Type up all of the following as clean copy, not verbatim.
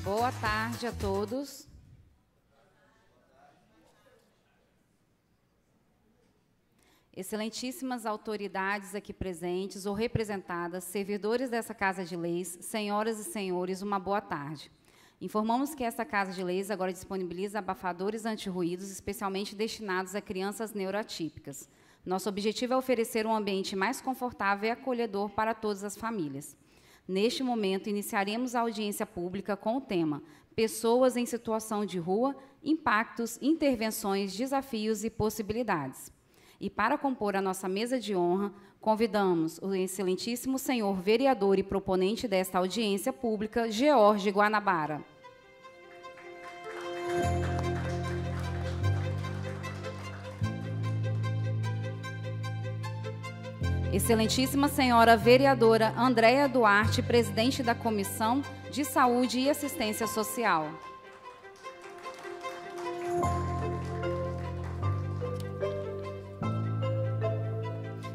Boa tarde a todos. Excelentíssimas autoridades aqui presentes ou representadas, servidores dessa Casa de Leis, senhoras e senhores, uma boa tarde. Informamos que esta Casa de Leis agora disponibiliza abafadores anti-ruídos especialmente destinados a crianças neuroatípicas. Nosso objetivo é oferecer um ambiente mais confortável e acolhedor para todas as famílias. Neste momento, iniciaremos a audiência pública com o tema Pessoas em situação de rua, impactos, intervenções, desafios e possibilidades. E para compor a nossa mesa de honra, convidamos o excelentíssimo senhor vereador e proponente desta audiência pública, George Guanabara. Excelentíssima senhora vereadora Andréia Duarte, presidente da Comissão de Saúde e Assistência Social.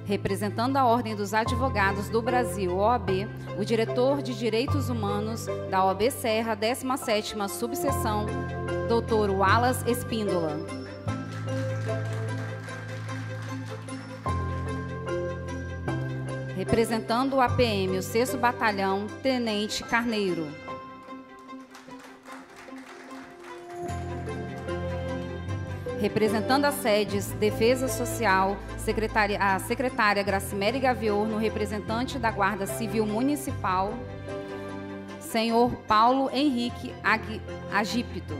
Representando a Ordem dos Advogados do Brasil, OAB, o diretor de Direitos Humanos da OAB Serra, 17ª Subseção, Dr. Wallace Espíndola. Representando o APM, o 6º Batalhão, Tenente Carneiro. Representando as sedes Defesa Social, a secretária Gracimere Gaviorno, representante da Guarda Civil Municipal, senhor Paulo Henrique Agípito.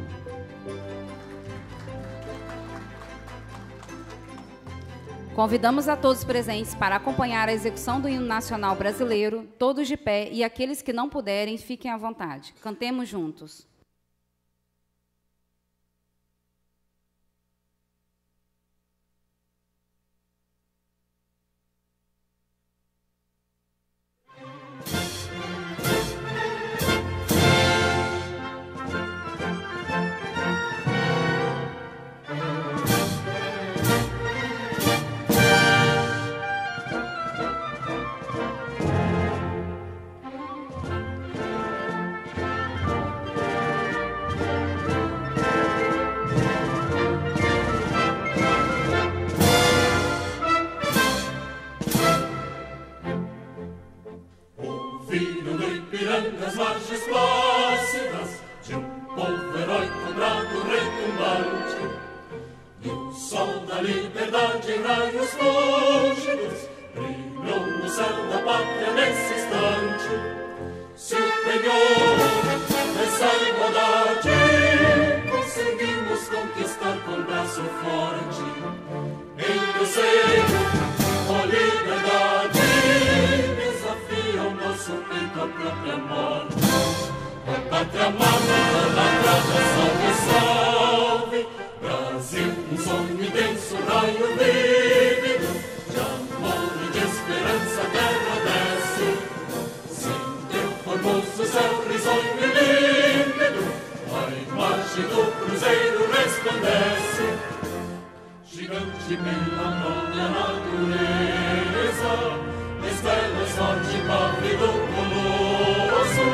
Convidamos a todos presentes para acompanhar a execução do hino nacional brasileiro, todos de pé, e aqueles que não puderem, fiquem à vontade. Cantemos juntos. Nas margens plácidas de povo heróico, bravo, retumbante, e o sol da liberdade em raios lúcidos brilhou no céu da pátria nesse instante. Se o penhor dessa igualdade conseguimos conquistar com braço forte, em teu seio, ó liberdade, desafia o nosso peito a própria morte. Ó pátria amada, idolatrada, salve, salve, Brasil, um sonho intenso, raio vívido, de amor e de esperança a terra desce. Sem teu formoso céu risonho e límpido, a imagem do cruzeiro resplandece. Gigante pela própria natureza, estrelas forte pálido colosso,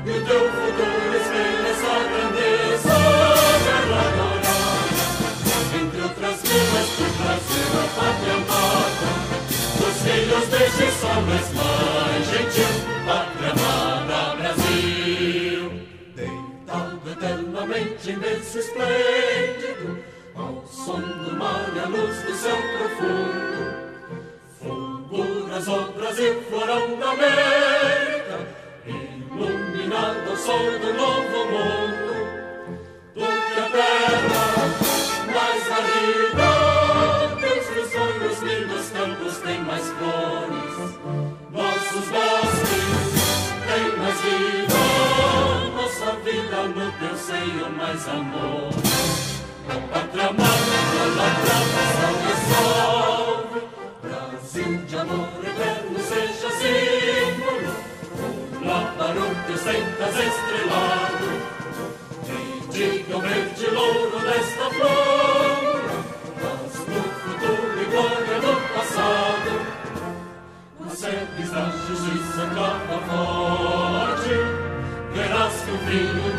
e o teu futuro espelha essa grandeza. Terra dourada, entre outras vilas do Brasil, a pátria amada, dos filhos deste sol mais gentil, pátria amada Brasil. Deitado eternamente em berço esplêndido, ao som do mar e à luz do céu profundo, fulguras, ó Brasil, florão da América, iluminado ao sol do novo mundo. Tu que a terra mais árida, teus risonhos lindos campos têm mais flores, nossos bosques têm mais vida, nossa vida no teu seio mais amor. Ó pátria amada, idolatrada, salve, salve, Brasil de amor eterno seja símbolo, lá para o teu sentas estrelado, e diga o verde louro desta flor, mas no futuro e glória do passado, nas sedes da justiça clava forte, verás que o brilho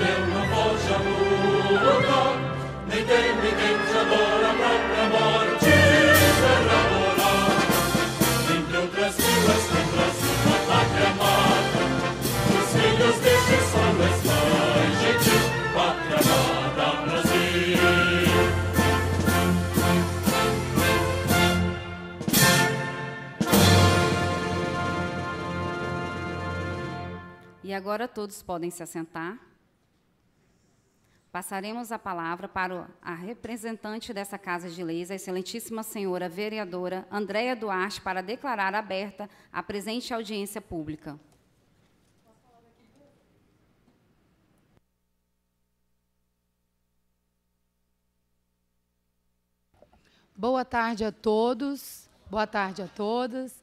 E agora todos podem se assentar. Passaremos a palavra para a representante dessa Casa de Leis, a excelentíssima senhora vereadora Andréia Duarte, para declarar aberta a presente audiência pública. Boa tarde a todos, boa tarde a todas.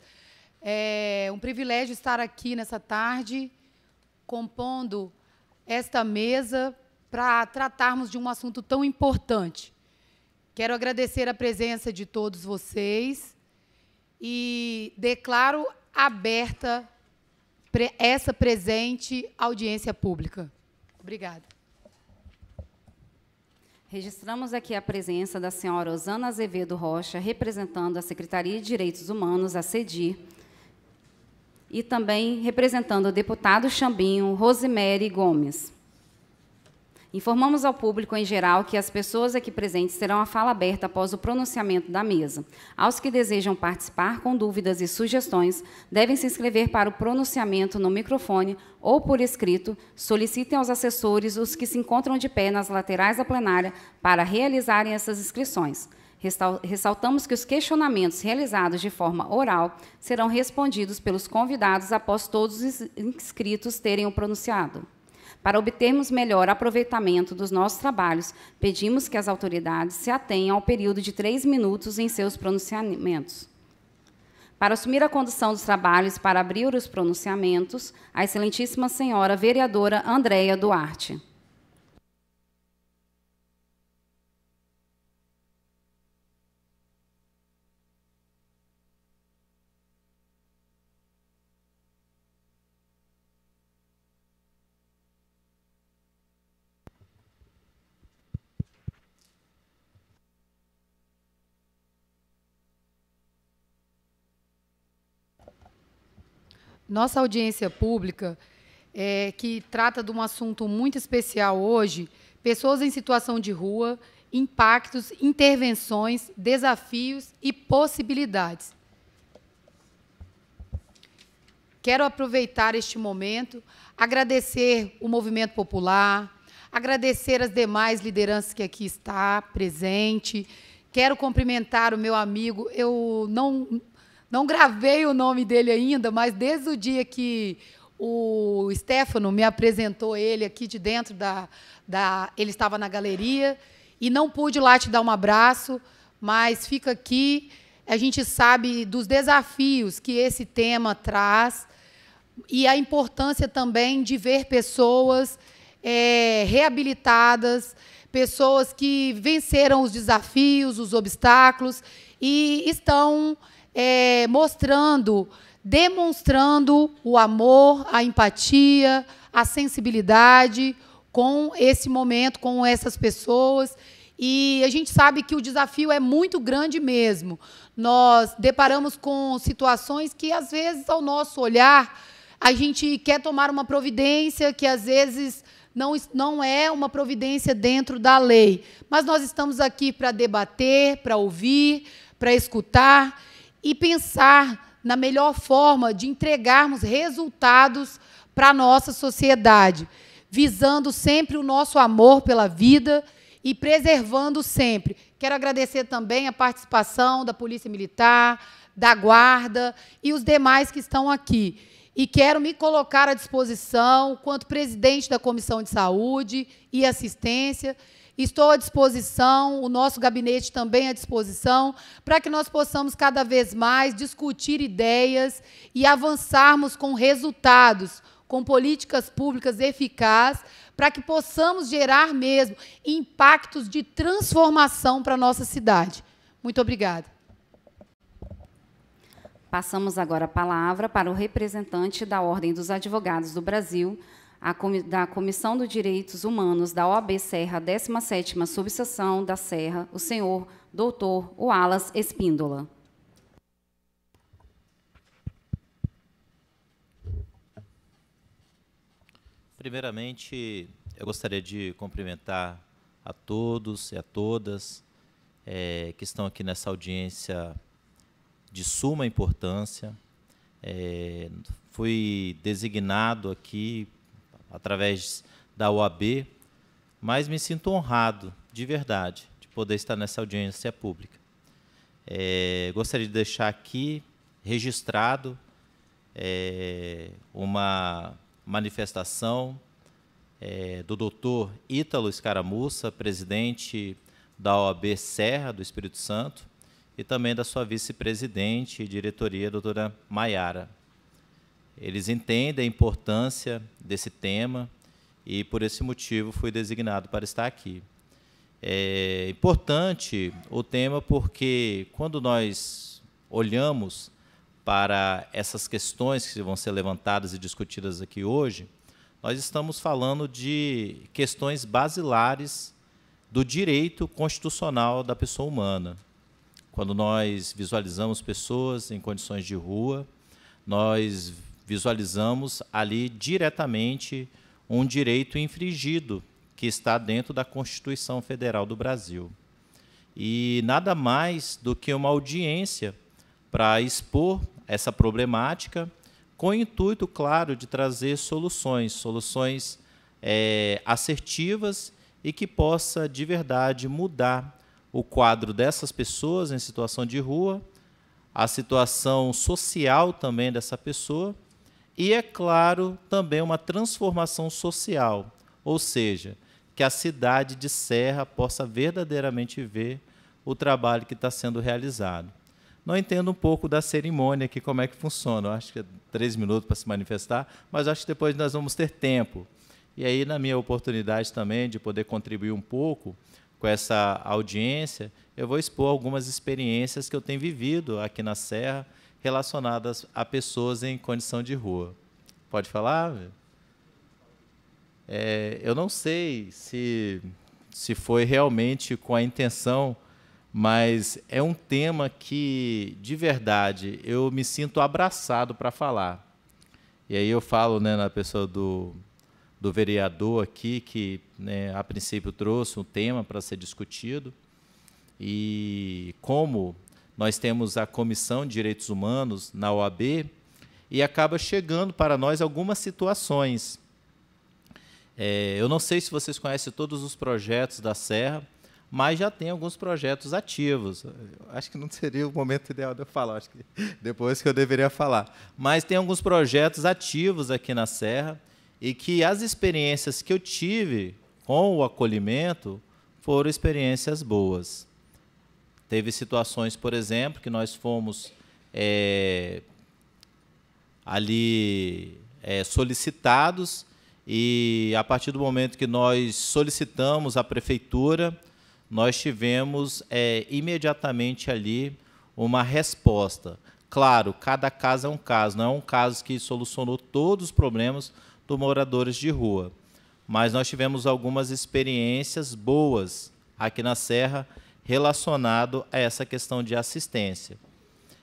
É um privilégio estar aqui nessa tarde, compondo esta mesa para tratarmos de um assunto tão importante. Quero agradecer a presença de todos vocês e declaro aberta essa presente audiência pública. Obrigada. Registramos aqui a presença da senhora Osana Azevedo Rocha, representando a Secretaria de Direitos Humanos, a CEDIR, e também representando o deputado Xambinho, Rosemary Gomes. Informamos ao público em geral que as pessoas aqui presentes terão a fala aberta após o pronunciamento da mesa. Aos que desejam participar com dúvidas e sugestões, devem se inscrever para o pronunciamento no microfone ou por escrito. Solicitem aos assessores os que se encontram de pé nas laterais da plenária para realizarem essas inscrições. Ressaltamos que os questionamentos realizados de forma oral serão respondidos pelos convidados após todos os inscritos terem o pronunciado. Para obtermos melhor aproveitamento dos nossos trabalhos, pedimos que as autoridades se atenham ao período de 3 minutos em seus pronunciamentos. Para assumir a condução dos trabalhos e para abrir os pronunciamentos, a excelentíssima senhora vereadora Andréia Duarte. Nossa audiência pública, que trata de um assunto muito especial hoje, pessoas em situação de rua, impactos, intervenções, desafios e possibilidades. Quero aproveitar este momento, agradecer o Movimento Popular, agradecer as demais lideranças que aqui está presente. Quero cumprimentar o meu amigo, eu não gravei o nome dele ainda, mas desde o dia que o Stefano me apresentou ele aqui de dentro ele estava na galeria, e não pude lá te dar um abraço, mas fica aqui. A gente sabe dos desafios que esse tema traz e a importância também de ver pessoas reabilitadas, pessoas que venceram os desafios, os obstáculos, e estão demonstrando o amor, a empatia, a sensibilidade com esse momento, com essas pessoas. E a gente sabe que o desafio é muito grande mesmo. Nós deparamos com situações que, às vezes, ao nosso olhar, a gente quer tomar uma providência que, às vezes, não é uma providência dentro da lei. Mas nós estamos aqui para debater, para ouvir, para escutar e pensar na melhor forma de entregarmos resultados para a nossa sociedade, visando sempre o nosso amor pela vida e preservando sempre. Quero agradecer também a participação da Polícia Militar, da Guarda e os demais que estão aqui. E quero me colocar à disposição, quanto presidente da Comissão de Saúde e Assistência. Estou à disposição, o nosso gabinete também à disposição, para que nós possamos cada vez mais discutir ideias e avançarmos com resultados, com políticas públicas eficazes, para que possamos gerar mesmo impactos de transformação para a nossa cidade. Muito obrigada. Passamos agora a palavra para o representante da Ordem dos Advogados do Brasil, da Comissão dos Direitos Humanos da OAB Serra, 17ª Subseção da Serra, o senhor doutor Wallace Espíndola. Primeiramente, eu gostaria de cumprimentar a todos e a todas que estão aqui nessa audiência de suma importância. Fui designado aqui através da OAB, mas me sinto honrado, de verdade, de poder estar nessa audiência pública. Gostaria de deixar aqui registrado uma manifestação do doutor Ítalo Escaramuça, presidente da OAB Serra do Espírito Santo, e também da sua vice-presidente e diretoria, doutora Maiara. Eles entendem a importância desse tema e, por esse motivo, fui designado para estar aqui. É importante o tema porque, quando nós olhamos para essas questões que vão ser levantadas e discutidas aqui hoje, nós estamos falando de questões basilares do direito constitucional da pessoa humana. Quando nós visualizamos pessoas em condições de rua, nós visualizamos ali diretamente um direito infringido que está dentro da Constituição Federal do Brasil. E nada mais do que uma audiência para expor essa problemática, com o intuito, claro, de trazer soluções assertivas e que possa, de verdade, mudar o quadro dessas pessoas em situação de rua, a situação social também dessa pessoa e, é claro, também uma transformação social, ou seja, que a cidade de Serra possa verdadeiramente ver o trabalho que está sendo realizado. Não entendo um pouco da cerimônia aqui, como é que funciona. Eu acho que é 3 minutos para se manifestar, mas acho que depois nós vamos ter tempo. E aí, na minha oportunidade também de poder contribuir um pouco com essa audiência, eu vou expor algumas experiências que eu tenho vivido aqui na Serra relacionadas a pessoas em condição de rua. Pode falar? Eu não sei se foi realmente com a intenção, mas é um tema que, de verdade, eu me sinto abraçado para falar. E aí eu falo, né, na pessoa do vereador aqui, que, né, a princípio trouxe um tema para ser discutido, e como nós temos a Comissão de Direitos Humanos na OAB, e acaba chegando para nós algumas situações. Eu não sei se vocês conhecem todos os projetos da Serra, mas já tem alguns projetos ativos. Acho que não seria o momento ideal de eu falar, acho que depois que eu deveria falar. Mas tem alguns projetos ativos aqui na Serra e que as experiências que eu tive com o acolhimento foram experiências boas. Teve situações, por exemplo, que nós fomos solicitados e, a partir do momento que nós solicitamos à prefeitura, nós tivemos imediatamente ali uma resposta. Claro, cada caso é um caso, não é um caso que solucionou todos os problemas dos moradores de rua, mas nós tivemos algumas experiências boas aqui na Serra relacionado a essa questão de assistência.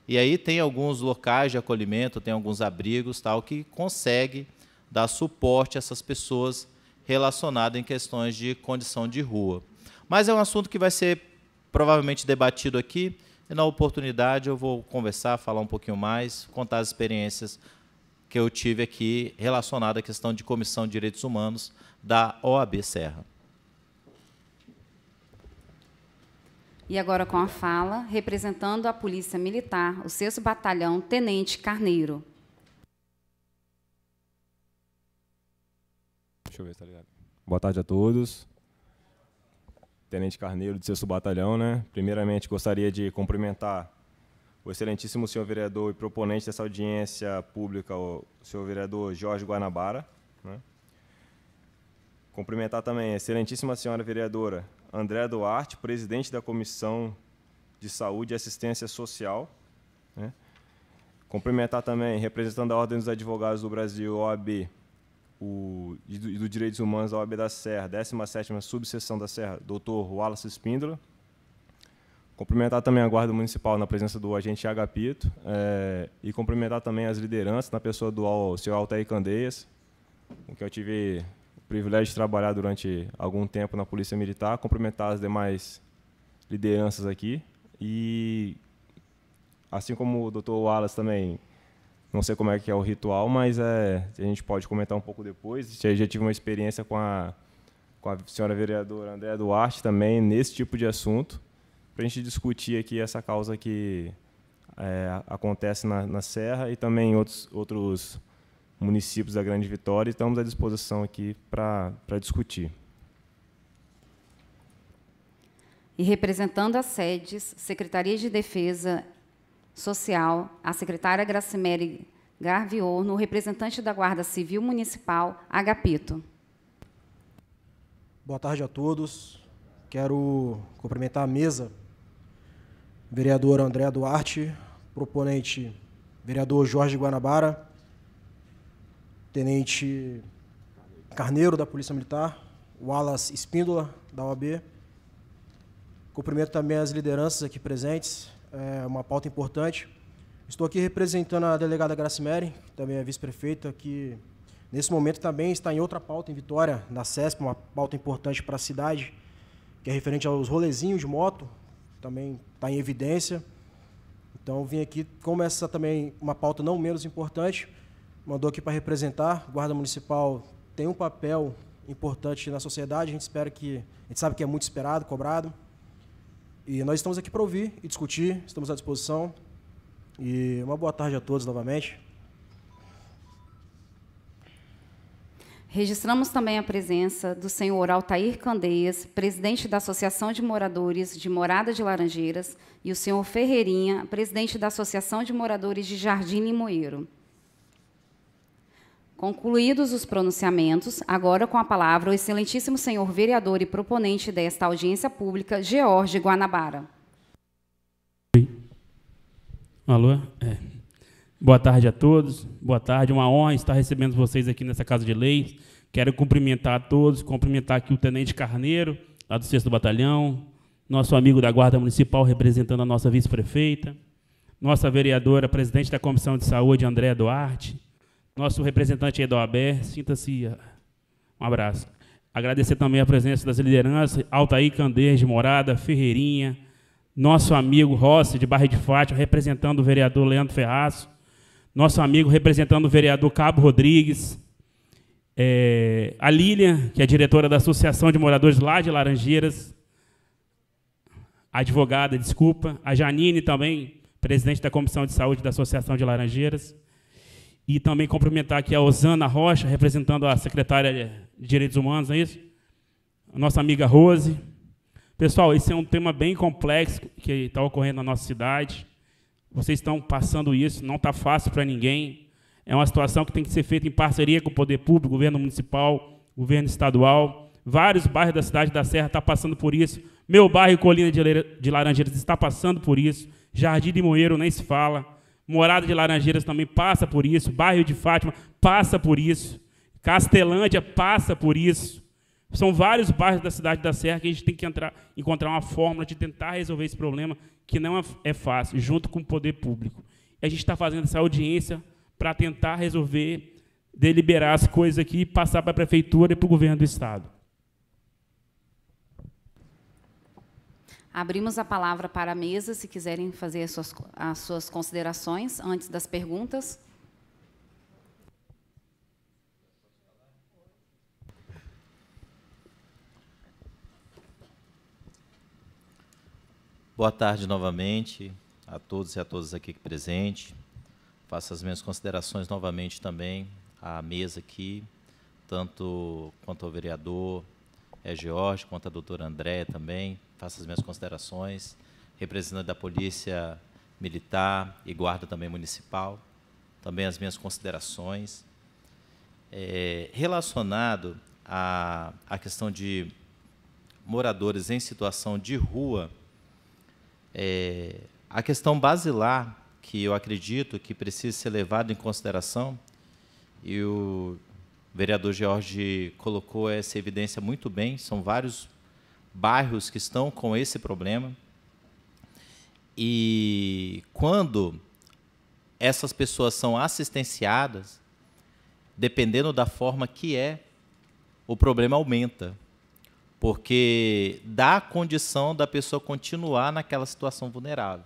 E aí tem alguns locais de acolhimento, tem alguns abrigos, tal, que consegue dar suporte a essas pessoas relacionadas em questões de condição de rua. Mas é um assunto que vai ser provavelmente debatido aqui, e na oportunidade eu vou conversar, falar um pouquinho mais, contar as experiências que eu tive aqui relacionada à questão de Comissão de Direitos Humanos da OAB Serra. E agora com a fala, representando a Polícia Militar, o 6º Batalhão, Tenente Carneiro. Deixa eu ver se tá ligado. Boa tarde a todos. Tenente Carneiro do 6º Batalhão, né? Primeiramente, gostaria de cumprimentar o excelentíssimo senhor vereador e proponente dessa audiência pública, o senhor vereador Jorge Guanabara, né? Cumprimentar também a excelentíssima senhora vereadora Andréa Duarte, presidente da Comissão de Saúde e Assistência Social, né? Cumprimentar também, representando a Ordem dos Advogados do Brasil, OAB, e do Direitos Humanos da OAB da Serra, 17ª Subseção da Serra, Dr. Wallace Espíndola. Cumprimentar também a Guarda Municipal na presença do agente Agapito, e cumprimentar também as lideranças, na pessoa do senhor Altair Candeias, com quem eu tive o privilégio de trabalhar durante algum tempo na Polícia Militar, cumprimentar as demais lideranças aqui, e assim como o Dr. Wallace também Não sei como é que é o ritual, mas a gente pode comentar um pouco depois. Já tive uma experiência com a senhora vereadora Andréa Duarte também nesse tipo de assunto, para a gente discutir aqui essa causa que acontece na Serra e também em outros municípios da Grande Vitória, e estamos à disposição aqui para discutir. E representando as sedes, Secretaria de Defesa Social, a secretária Gracimere Garviorno, representante da Guarda Civil Municipal, Agapito. Boa tarde a todos. Quero cumprimentar a mesa, vereadora Andréa Duarte, proponente vereador Jorge Guanabara, tenente Carneiro, da Polícia Militar, Wallace Espíndola, da OAB. Cumprimento também as lideranças aqui presentes, é uma pauta importante. Estou aqui representando a delegada Gracimere, que também é vice-prefeita, que nesse momento também está em outra pauta em Vitória, na CESP, uma pauta importante para a cidade, que é referente aos rolezinhos de moto, também está em evidência. Então, vim aqui, como essa também uma pauta não menos importante, mandou aqui para representar. A Guarda Municipal tem um papel importante na sociedade, a gente sabe que é muito esperado, cobrado. E nós estamos aqui para ouvir e discutir, estamos à disposição. E uma boa tarde a todos novamente. Registramos também a presença do senhor Altair Candeias, presidente da Associação de Moradores de Morada de Laranjeiras, e o senhor Ferreirinha, presidente da Associação de Moradores de Jardim Limoeiro. Concluídos os pronunciamentos, agora com a palavra o excelentíssimo senhor vereador e proponente desta audiência pública, George Guanabara. Alô? Boa tarde a todos. Boa tarde, uma honra estar recebendo vocês aqui nessa Casa de Leis. Quero cumprimentar a todos, cumprimentar aqui o Tenente Carneiro, lá do 6º Batalhão, nosso amigo da Guarda Municipal, representando a nossa vice-prefeita, nossa vereadora, presidente da Comissão de Saúde, Andréa Duarte, nosso representante aí da OAB, sinta-se um abraço. Agradecer também a presença das lideranças, Altair Candeias de Morada, Ferreirinha, nosso amigo Rossi, de Barra de Fátima, representando o vereador Leandro Ferraço, nosso amigo representando o vereador Cabo Rodrigues, a Lília, que é diretora da Associação de Moradores lá de Laranjeiras, a advogada, desculpa, a Janine também, presidente da Comissão de Saúde da Associação de Laranjeiras, e também cumprimentar aqui a Osana Rocha, representando a secretária de Direitos Humanos, não é isso? A nossa amiga Rose. Pessoal, esse é um tema bem complexo que está ocorrendo na nossa cidade. Vocês estão passando isso, não está fácil para ninguém. É uma situação que tem que ser feita em parceria com o poder público, governo municipal, governo estadual. Vários bairros da cidade da Serra estão passando por isso. Meu bairro, Colina de Laranjeiras, está passando por isso. Jardim de Moeiro, nem se fala. Morada de Laranjeiras também passa por isso. Bairro de Fátima passa por isso. Castelândia passa por isso. São vários bairros da cidade da Serra que a gente tem que encontrar uma fórmula de tentar resolver esse problema, que não é fácil, junto com o poder público. E a gente está fazendo essa audiência para tentar resolver, deliberar as coisas aqui e passar para a Prefeitura e para o Governo do Estado. Abrimos a palavra para a mesa, se quiserem fazer as suas considerações antes das perguntas. Boa tarde novamente a todos e a todas aqui presentes. Faço as minhas considerações novamente também à mesa aqui, tanto quanto ao vereador George, quanto à doutora Andréa também. Faço as minhas considerações, representante da Polícia Militar e Guarda também Municipal, também as minhas considerações. Relacionado à questão de moradores em situação de rua, a questão basilar que eu acredito que precisa ser levada em consideração, e o vereador George colocou essa evidência muito bem, são vários bairros que estão com esse problema, e quando essas pessoas são assistenciadas, dependendo da forma que o problema aumenta, porque dá a condição da pessoa continuar naquela situação vulnerável.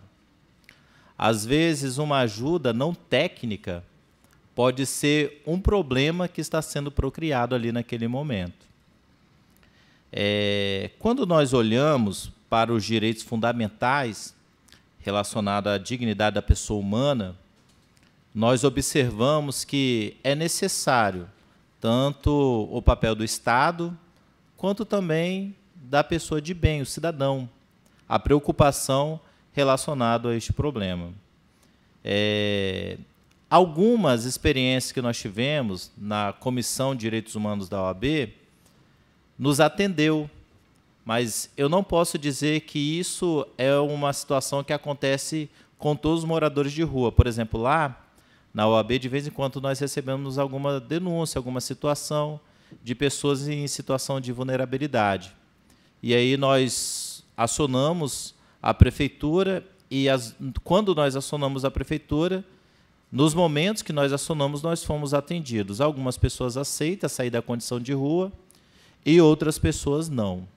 Às vezes, uma ajuda não técnica pode ser um problema que está sendo procriado ali naquele momento. Quando nós olhamos para os direitos fundamentais relacionados à dignidade da pessoa humana, nós observamos que é necessário tanto o papel do Estado, quanto também da pessoa de bem, o cidadão, a preocupação relacionada a este problema. Algumas experiências que nós tivemos na Comissão de Direitos Humanos da OAB nos atendeu, mas eu não posso dizer que isso é uma situação que acontece com todos os moradores de rua. Por exemplo, lá na OAB, de vez em quando, nós recebemos alguma denúncia, alguma situação de pessoas em situação de vulnerabilidade. E aí nós acionamos a prefeitura e, quando nós acionamos a prefeitura, nos momentos que nós acionamos, nós fomos atendidos. Algumas pessoas aceitam sair da condição de rua e outras pessoas não.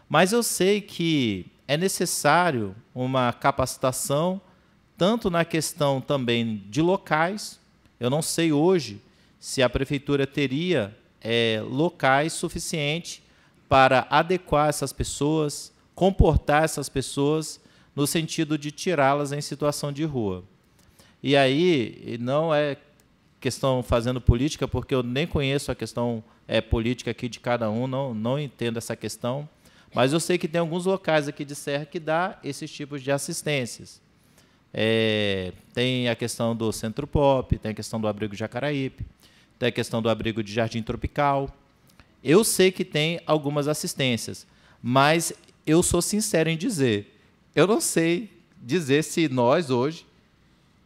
Mas eu sei que é necessário uma capacitação, tanto na questão também de locais. Eu não sei hoje se a prefeitura teria locais suficientes para adequar essas pessoas, comportar essas pessoas, no sentido de tirá-las em situação de rua. E aí, não é questão fazendo política, porque eu nem conheço a questão política aqui de cada um, não entendo essa questão, mas eu sei que tem alguns locais aqui de Serra que dá esses tipos de assistências. Tem a questão do Centro Pop, tem a questão do Abrigo Jacaraípe, tem a questão do Abrigo de Jardim Tropical. Eu sei que tem algumas assistências, mas eu sou sincero em dizer, eu não sei dizer se nós, hoje,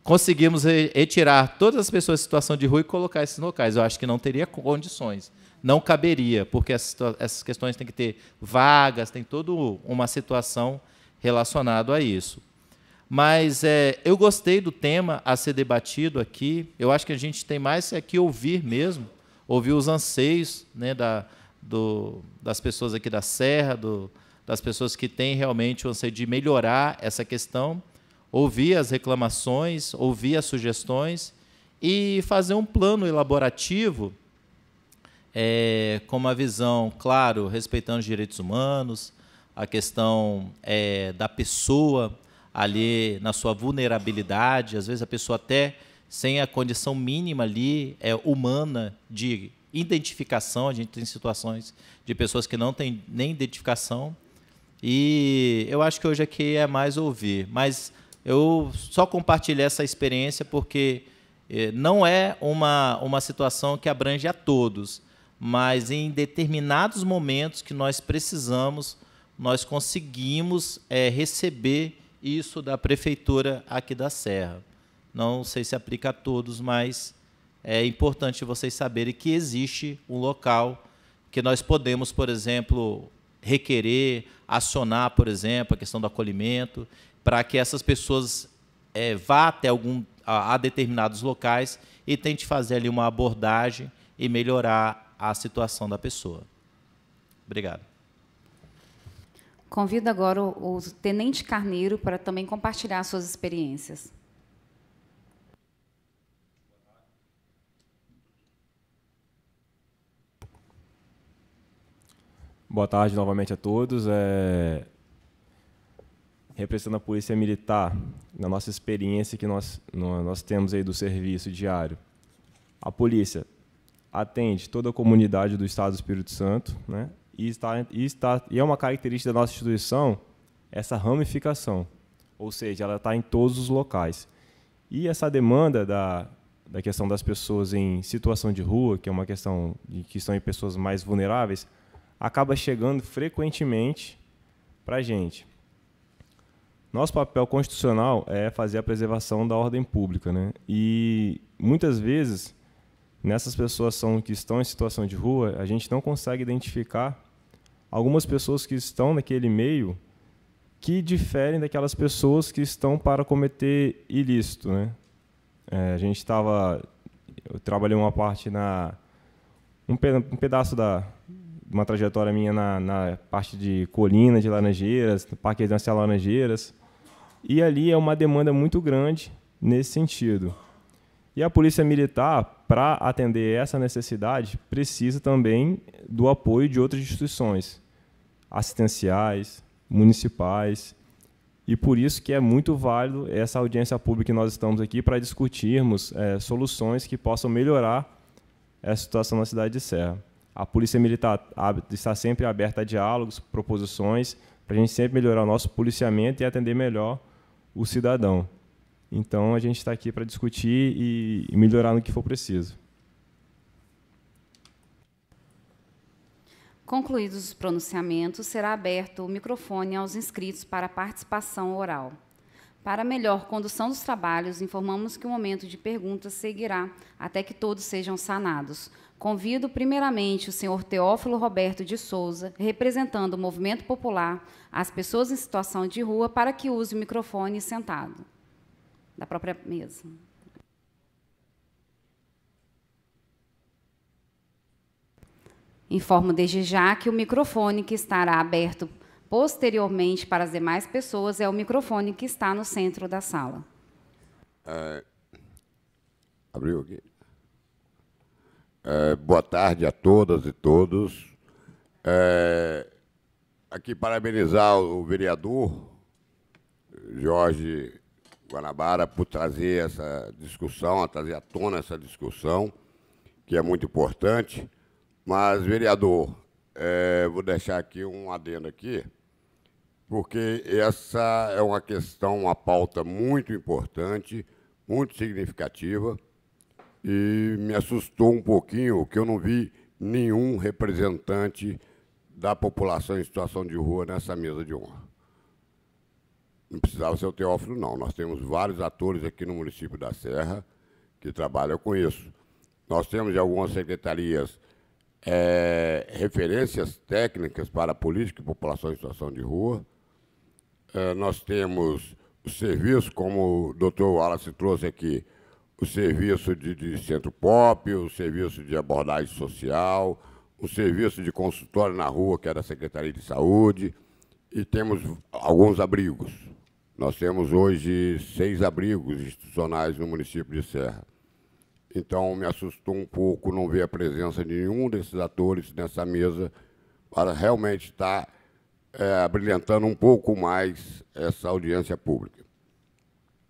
conseguimos retirar todas as pessoas em situação de rua e colocar esses locais. Eu acho que não teria condições, não caberia, porque essas questões têm que ter vagas, tem toda uma situação relacionada a isso. Mas eu gostei do tema a ser debatido aqui. Eu acho que a gente tem mais que ouvir mesmo, ouvir os anseios, né, das pessoas aqui da Serra, das pessoas que têm realmente o anseio de melhorar essa questão, ouvir as reclamações, ouvir as sugestões e fazer um plano elaborativo com uma visão, claro, respeitando os direitos humanos, a questão da pessoa ali na sua vulnerabilidade, às vezes a pessoa até sem a condição mínima ali humana de identificação. A gente tem situações de pessoas que não têm nem identificação, e eu acho que hoje aqui é mais ouvir. Mas eu só compartilhei essa experiência porque não é uma situação que abrange a todos, mas em determinados momentos que nós precisamos, nós conseguimos receber isso da prefeitura aqui da Serra. Não sei se aplica a todos, mas é importante vocês saberem que existe um local que nós podemos, por exemplo, requerer, acionar, por exemplo, a questão do acolhimento, para que essas pessoas vá até a determinados locais e tente fazer ali uma abordagem e melhorar a situação da pessoa. Obrigado. Convido agora o Tenente Carneiro para também compartilhar suas experiências. Boa tarde novamente a todos. Representando a Polícia Militar, na nossa experiência que nós temos aí do serviço diário, a polícia atende toda a comunidade do Estado do Espírito Santo, né? E é uma característica da nossa instituição essa ramificação, ou seja, ela está em todos os locais. E essa demanda da questão das pessoas em situação de rua, que é uma questão que são pessoas mais vulneráveis, acaba chegando frequentemente para a gente. Nosso papel constitucional é fazer a preservação da ordem pública, né? E muitas vezes, nessas pessoas que estão em situação de rua, a gente não consegue identificar algumas pessoas que estão naquele meio que diferem daquelas pessoas que estão para cometer ilícito, né? Eu trabalhei uma parte um pedaço uma trajetória minha na parte de Colina de Laranjeiras, no Parque Residencial Laranjeiras, e ali é uma demanda muito grande nesse sentido. E a Polícia Militar, para atender essa necessidade, precisa também do apoio de outras instituições assistenciais, municipais, e por isso que é muito válido essa audiência pública que nós estamos aqui para discutirmos soluções que possam melhorar essa situação na cidade de Serra. A Polícia Militar está sempre aberta a diálogos, proposições, para a gente sempre melhorar o nosso policiamento e atender melhor o cidadão. Então, a gente está aqui para discutir e melhorar no que for preciso. Concluídos os pronunciamentos, será aberto o microfone aos inscritos para a participação oral. Para melhor condução dos trabalhos, informamos que o momento de perguntas seguirá até que todos sejam sanados. Convido, primeiramente, o senhor Teófilo Roberto de Souza, representando o Movimento Popular, as pessoas em situação de rua, para que use o microfone sentado, da própria mesa. Informo desde já que o microfone que estará aberto posteriormente para as demais pessoas é o microfone que está no centro da sala. Abriu aqui. Boa tarde a todas e todos. Aqui parabenizar o vereador Jorge Guanabara por trazer essa discussão, trazer à tona essa discussão, que é muito importante. Mas, vereador, vou deixar aqui um adendo aqui, porque essa é uma questão, uma pauta muito importante, muito significativa, e me assustou um pouquinho que eu não vi nenhum representante da população em situação de rua nessa mesa de honra. Não precisava ser o Teófilo, não. Nós temos vários atores aqui no município da Serra que trabalham com isso. Nós temos de algumas secretarias referências técnicas para a política e população em situação de rua. Nós temos o serviço, como o doutor Wallace trouxe aqui, o serviço de centro pop, o serviço de abordagem social, o serviço de consultório na rua, que é da Secretaria de Saúde, e temos alguns abrigos. Nós temos hoje 6 abrigos institucionais no município de Serra. Então, me assustou um pouco não ver a presença de nenhum desses atores nessa mesa para realmente estar abrilhantando um pouco mais essa audiência pública.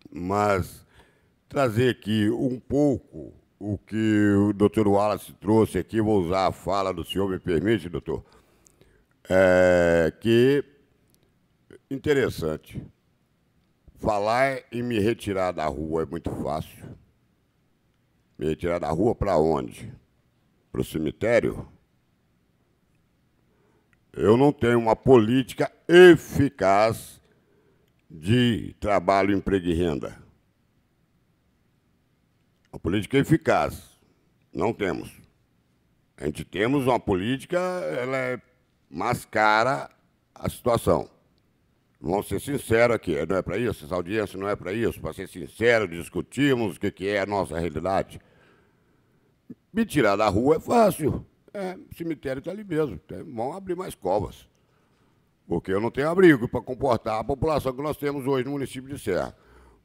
Mas trazer aqui um pouco o que o doutor Wallace trouxe aqui, vou usar a fala do senhor, me permite, doutor, que interessante. Falar em me retirar da rua é muito fácil. Me retirar da rua para onde? Para o cemitério? Eu não tenho uma política eficaz de trabalho, emprego e renda. Uma política eficaz. Não temos. A gente temos uma política, ela mascara a situação. Vamos ser sinceros aqui, não é para isso? Essa audiência não é para isso. Para ser sincero, discutirmos o que é a nossa realidade. Me tirar da rua é fácil. O cemitério está ali mesmo. Vão abrir mais covas. Porque eu não tenho abrigo para comportar a população que nós temos hoje no município de Serra.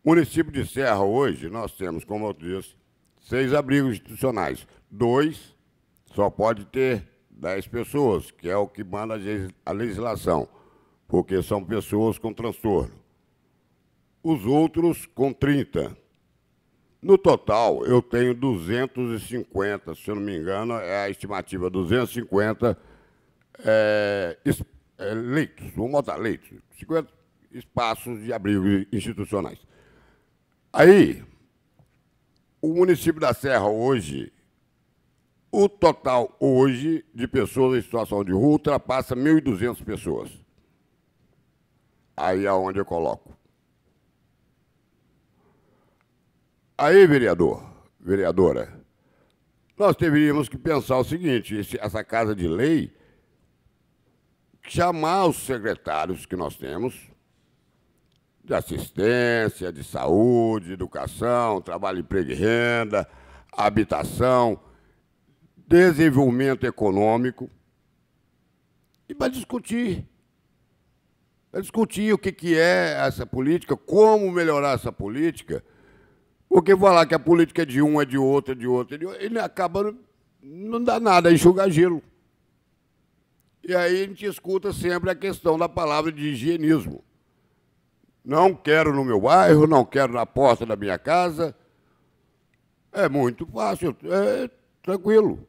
Município de Serra, hoje, nós temos, como eu disse, 6 abrigos institucionais. 2 só pode ter 10 pessoas, que é o que manda a legislação, porque são pessoas com transtorno. Os outros com 30. No total, eu tenho 250, se eu não me engano, é a estimativa, 250 leitos, vamos botar leitos, 50 espaços de abrigo institucionais. Aí, o município da Serra hoje, o total hoje de pessoas em situação de rua ultrapassa 1.200 pessoas. Aí é onde eu coloco. Aí, vereador, vereadora, nós deveríamos que pensar o seguinte, essa Casa de Lei, chamar os secretários que nós temos, de assistência, de saúde, educação, trabalho, emprego e renda, habitação, desenvolvimento econômico, e para discutir. Para discutir o que é essa política, como melhorar essa política, Porque falar que a política é de um, é de outro, é de outro, ele acaba, não dá nada, enxugar gelo. E aí a gente escuta sempre a questão da palavra de higienismo. Não quero no meu bairro, não quero na porta da minha casa. É muito fácil, é tranquilo.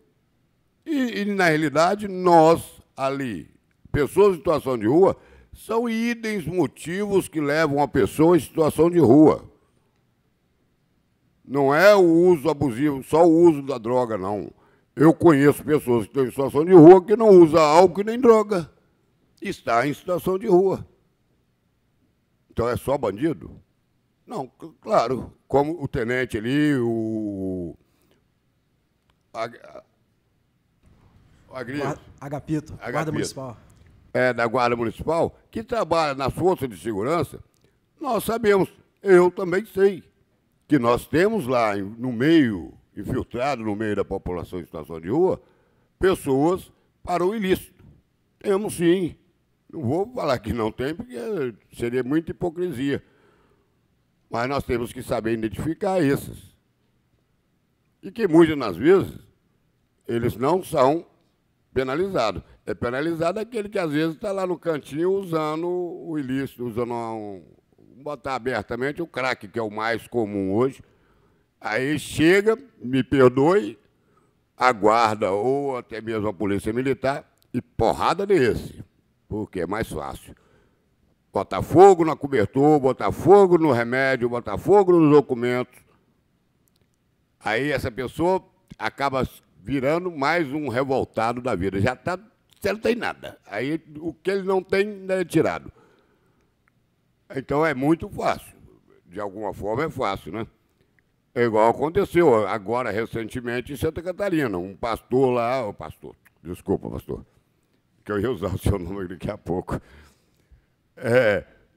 E na realidade, nós ali, pessoas em situação de rua, são idem motivos que levam a pessoa em situação de rua. Não é o uso abusivo, só o uso da droga, não. Eu conheço pessoas que estão em situação de rua que não usam álcool nem droga. Está em situação de rua. Então é só bandido? Não, claro. Como o tenente ali, Agapito, Guarda Municipal. Da Guarda Municipal, que trabalha nas forças de segurança, nós sabemos, eu também sei, que nós temos lá no meio, infiltrado no meio da população em situação de rua, pessoas para o ilícito. Temos sim. Não vou falar que não tem, porque seria muita hipocrisia. Mas nós temos que saber identificar esses. E que muitas das vezes eles não são penalizados. É penalizado aquele que às vezes está lá no cantinho usando o ilícito, usando vamos botar abertamente o crack, que é o mais comum hoje. Aí chega, me perdoe, a guarda ou até mesmo a polícia militar e porrada desse, porque é mais fácil. Botar fogo na cobertura, botar fogo no remédio, botar fogo nos documentos. Aí essa pessoa acaba virando mais um revoltado da vida. Já está, você não tem nada. Aí o que ele não tem é tirado. Então é muito fácil. De alguma forma é fácil, né? É igual aconteceu agora, recentemente, em Santa Catarina. Um pastor lá, desculpa, pastor, que eu ia usar o seu nome daqui a pouco.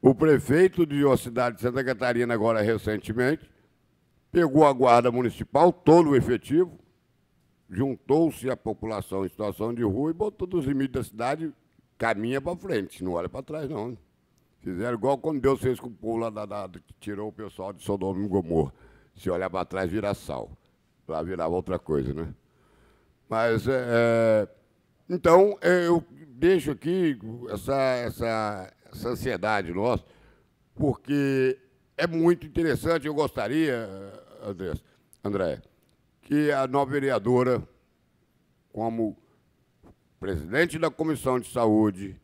O prefeito de uma cidade de Santa Catarina, agora recentemente, pegou a guarda municipal, todo o efetivo, juntou-se a população em situação de rua e botou dos limites da cidade, caminha para frente, não olha para trás, não. Fizeram igual quando Deus fez com o povo lá que tirou o pessoal de Sodoma e Gomorra. Se olhar para trás, vira sal. Lá virava outra coisa, né? Mas, então, eu deixo aqui essa ansiedade nossa, porque é muito interessante. Eu gostaria, André, que a nova vereadora, como presidente da Comissão de Saúde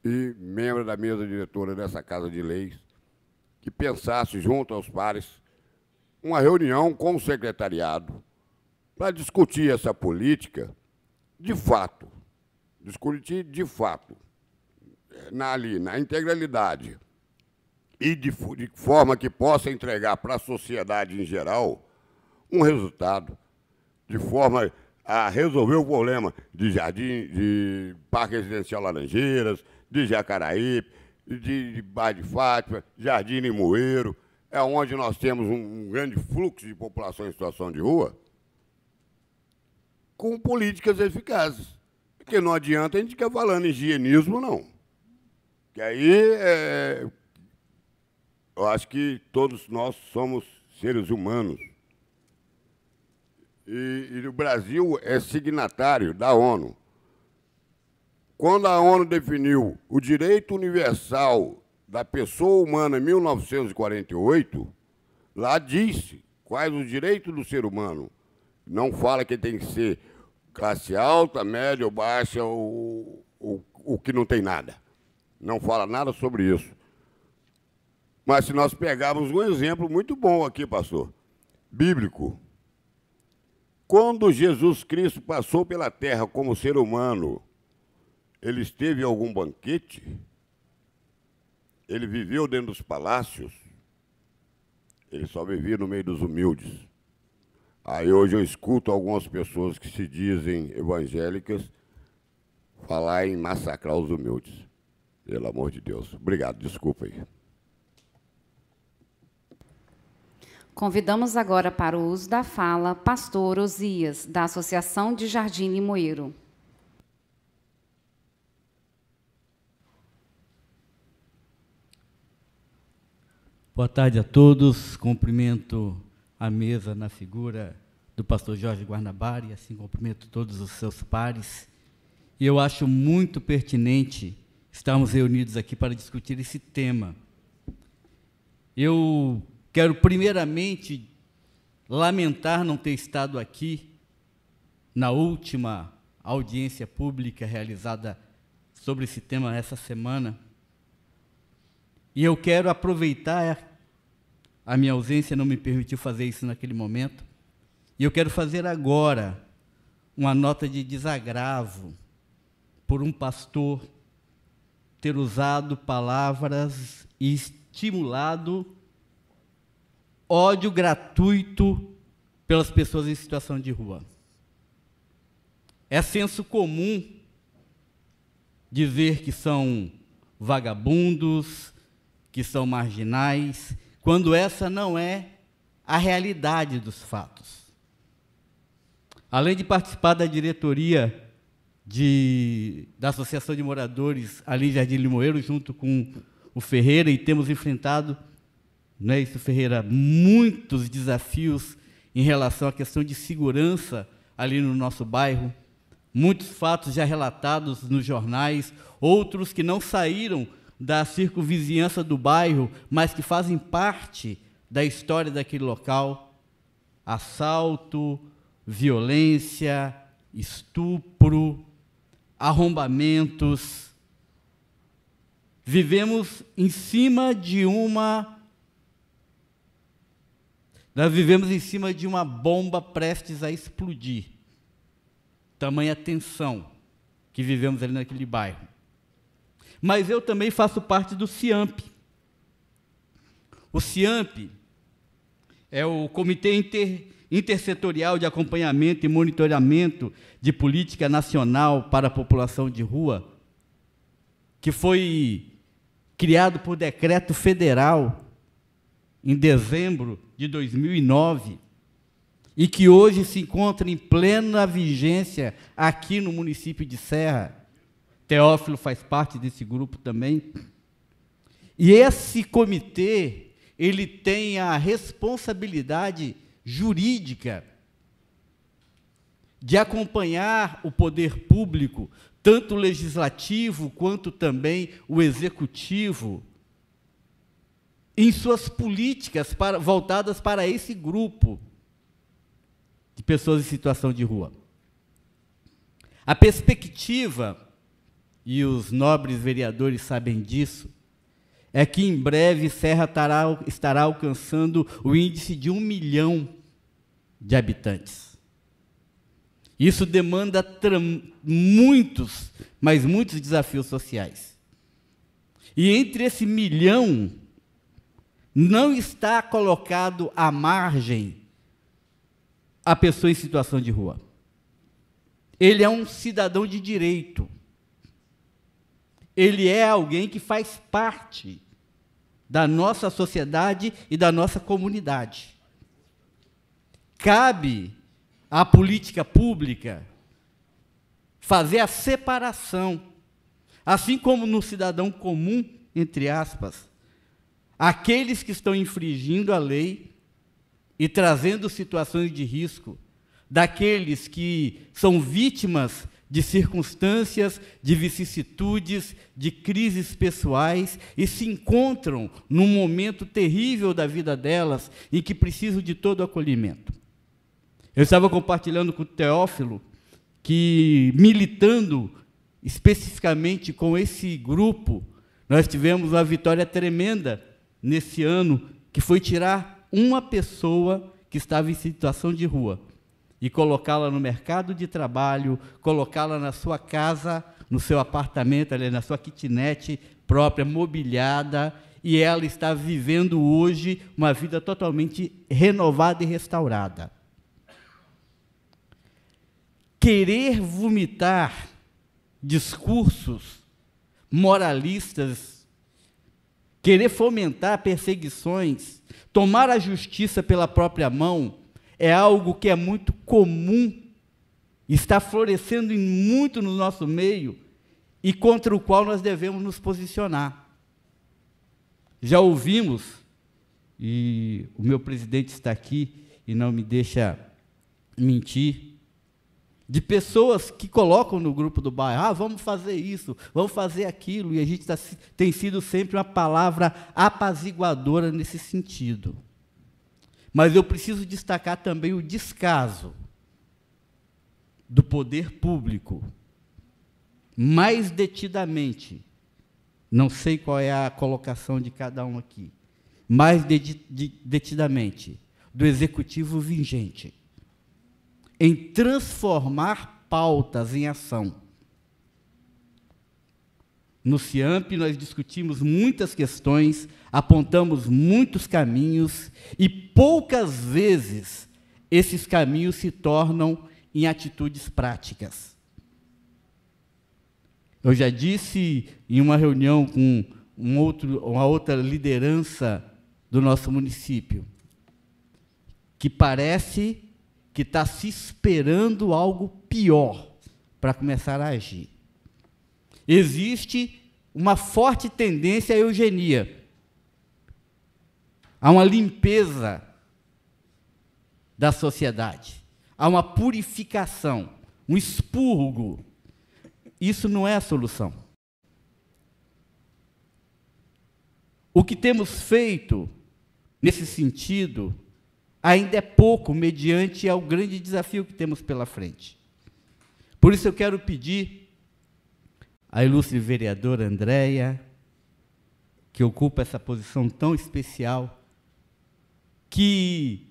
e membro da mesa diretora dessa Casa de Leis, que pensasse junto aos pares uma reunião com o secretariado para discutir essa política de fato, na integralidade e de forma que possa entregar para a sociedade em geral um resultado, de forma a resolver o problema de Jardim, de Parque Residencial Laranjeiras, de Jacaraípe, de Bairro de Fátima, Jardim Limoeiro, é onde nós temos um grande fluxo de população em situação de rua, com políticas eficazes. Porque não adianta a gente ficar falando em higienismo, não. Que aí, eu acho que todos nós somos seres humanos. E o Brasil é signatário da ONU. Quando a ONU definiu o direito universal da pessoa humana em 1948, lá disse quais os direitos do ser humano. Não fala que tem que ser classe alta, média ou baixa, ou que não tem nada. Não fala nada sobre isso. Mas se nós pegarmos um exemplo muito bom aqui, pastor, bíblico. Quando Jesus Cristo passou pela terra como ser humano, ele esteve em algum banquete? Ele viveu dentro dos palácios? Ele só vivia no meio dos humildes. Aí hoje eu escuto algumas pessoas que se dizem evangélicas falar em massacrar os humildes. Pelo amor de Deus. Obrigado, desculpa aí. Convidamos agora para o uso da fala pastor Osias, da Associação de Jardim Limoeiro. Boa tarde a todos. Cumprimento à mesa na figura do pastor Jorge Guarnabara, e assim cumprimento todos os seus pares. E eu acho muito pertinente estarmos reunidos aqui para discutir esse tema. Eu quero, primeiramente, lamentar não ter estado aqui na última audiência pública realizada sobre esse tema essa semana. E eu quero aproveitar, a minha ausência não me permitiu fazer isso naquele momento, e eu quero fazer agora uma nota de desagravo por um pastor ter usado palavras e estimulado ódio gratuito pelas pessoas em situação de rua. É senso comum dizer que são vagabundos, que são marginais, quando essa não é a realidade dos fatos. Além de participar da diretoria da Associação de Moradores ali em Jardim Limoeiro, junto com o Ferreira, e temos enfrentado, não é isso, Ferreira, muitos desafios em relação à questão de segurança ali no nosso bairro, muitos fatos já relatados nos jornais, outros que não saíram da circunvizinhança do bairro, mas que fazem parte da história daquele local: assalto, violência, estupro, arrombamentos. Vivemos em cima de uma bomba prestes a explodir. Tamanha tensão que vivemos ali naquele bairro. Mas eu também faço parte do CIAMP. O CIAMP é o Comitê Intersetorial de Acompanhamento e Monitoramento de Política Nacional para a População de Rua, que foi criado por decreto federal em dezembro de 2009, e que hoje se encontra em plena vigência aqui no município de Serra. Teófilo faz parte desse grupo também. E esse comitê, ele tem a responsabilidade jurídica de acompanhar o poder público, tanto o legislativo quanto também o executivo, em suas políticas voltadas para esse grupo de pessoas em situação de rua. A perspectiva, e os nobres vereadores sabem disso, é que em breve Serra estará alcançando o índice de 1 milhão de habitantes. Isso demanda muitos, mas muitos desafios sociais. E entre esse 1 milhão, não está colocado à margem a pessoa em situação de rua. Ele é um cidadão de direito. Ele é alguém que faz parte da nossa sociedade e da nossa comunidade. Cabe à política pública fazer a separação, assim como no cidadão comum, entre aspas, aqueles que estão infringindo a lei e trazendo situações de risco, daqueles que são vítimas de circunstâncias, de vicissitudes, de crises pessoais e se encontram num momento terrível da vida delas em que precisam de todo o acolhimento. Eu estava compartilhando com o Teófilo que, militando especificamente com esse grupo, nós tivemos uma vitória tremenda nesse ano, que foi tirar uma pessoa que estava em situação de rua e colocá-la no mercado de trabalho, colocá-la na sua casa, no seu apartamento, ali, na sua kitnet própria, mobiliada, e ela está vivendo hoje uma vida totalmente renovada e restaurada. Querer vomitar discursos moralistas, querer fomentar perseguições, tomar a justiça pela própria mão, é algo que é muito comum, está florescendo muito no nosso meio e contra o qual nós devemos nos posicionar. Já ouvimos, e o meu presidente está aqui, e não me deixa mentir, de pessoas que colocam no grupo do bairro, vamos fazer isso, vamos fazer aquilo, e a gente tem sido sempre uma palavra apaziguadora nesse sentido. Mas eu preciso destacar também o descaso do poder público, mais detidamente, não sei qual é a colocação de cada um aqui, mais detidamente, do executivo vigente, em transformar pautas em ação. No CIAMP, nós discutimos muitas questões, apontamos muitos caminhos, e poucas vezes esses caminhos se tornam em atitudes práticas. Eu já disse em uma reunião com uma outra liderança do nosso município, que parece que está se esperando algo pior para começar a agir. Existe uma forte tendência à eugenia, a uma limpeza da sociedade, a uma purificação, um expurgo. Isso não é a solução. O que temos feito nesse sentido ainda é pouco mediante ao grande desafio que temos pela frente. Por isso eu quero pedir à ilustre vereadora Andréia, que ocupa essa posição tão especial, que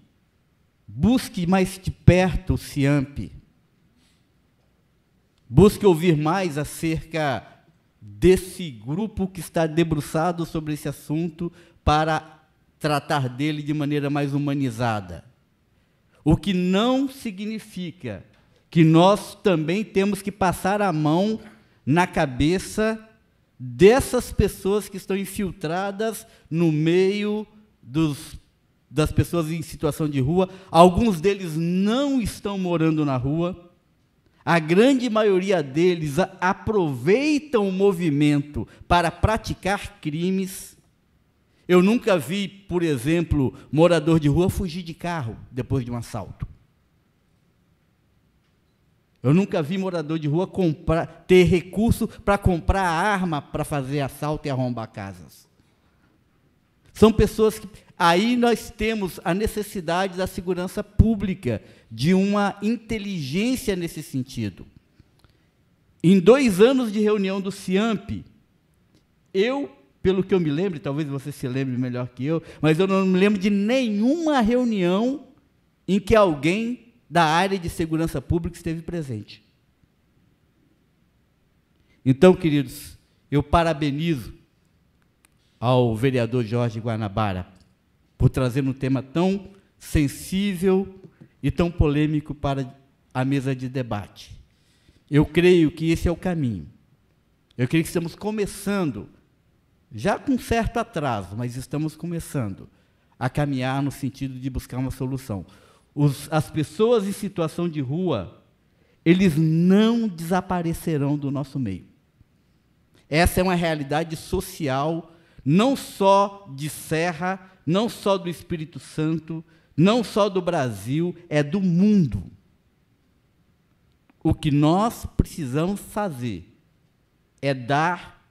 busque mais de perto o CIAMP, busque ouvir mais acerca desse grupo que está debruçado sobre esse assunto para tratar dele de maneira mais humanizada. O que não significa que nós também temos que passar a mão na cabeça dessas pessoas que estão infiltradas no meio das pessoas em situação de rua. Alguns deles não estão morando na rua. A grande maioria deles aproveitam o movimento para praticar crimes. Eu nunca vi, por exemplo, morador de rua fugir de carro depois de um assalto. Eu nunca vi morador de rua ter recurso para comprar arma para fazer assalto e arrombar casas. São pessoas que... Aí nós temos a necessidade da segurança pública, de uma inteligência nesse sentido. Em 2 anos de reunião do CIAMP, pelo que eu me lembro, talvez você se lembre melhor que eu, mas eu não me lembro de nenhuma reunião em que alguém da área de segurança pública esteve presente. Então, queridos, eu parabenizo ao vereador Jorge Guanabara por trazer um tema tão sensível e tão polêmico para a mesa de debate. Eu creio que esse é o caminho. Eu creio que estamos começando, já com certo atraso, mas estamos começando a caminhar no sentido de buscar uma solução. As pessoas em situação de rua, eles não desaparecerão do nosso meio. Essa é uma realidade social, não só de Serra, não só do Espírito Santo, não só do Brasil, é do mundo. O que nós precisamos fazer é dar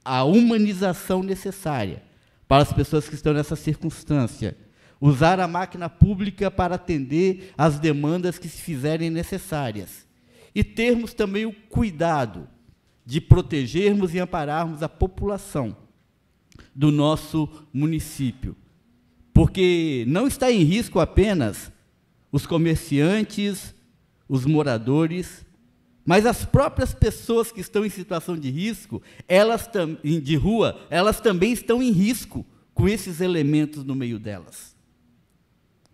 a humanização necessária para as pessoas que estão nessa circunstância, usar a máquina pública para atender às demandas que se fizerem necessárias, e termos também o cuidado de protegermos e ampararmos a população do nosso município, porque não está em risco apenas os comerciantes, os moradores, mas as próprias pessoas que estão em situação de risco, de rua, elas também estão em risco com esses elementos no meio delas.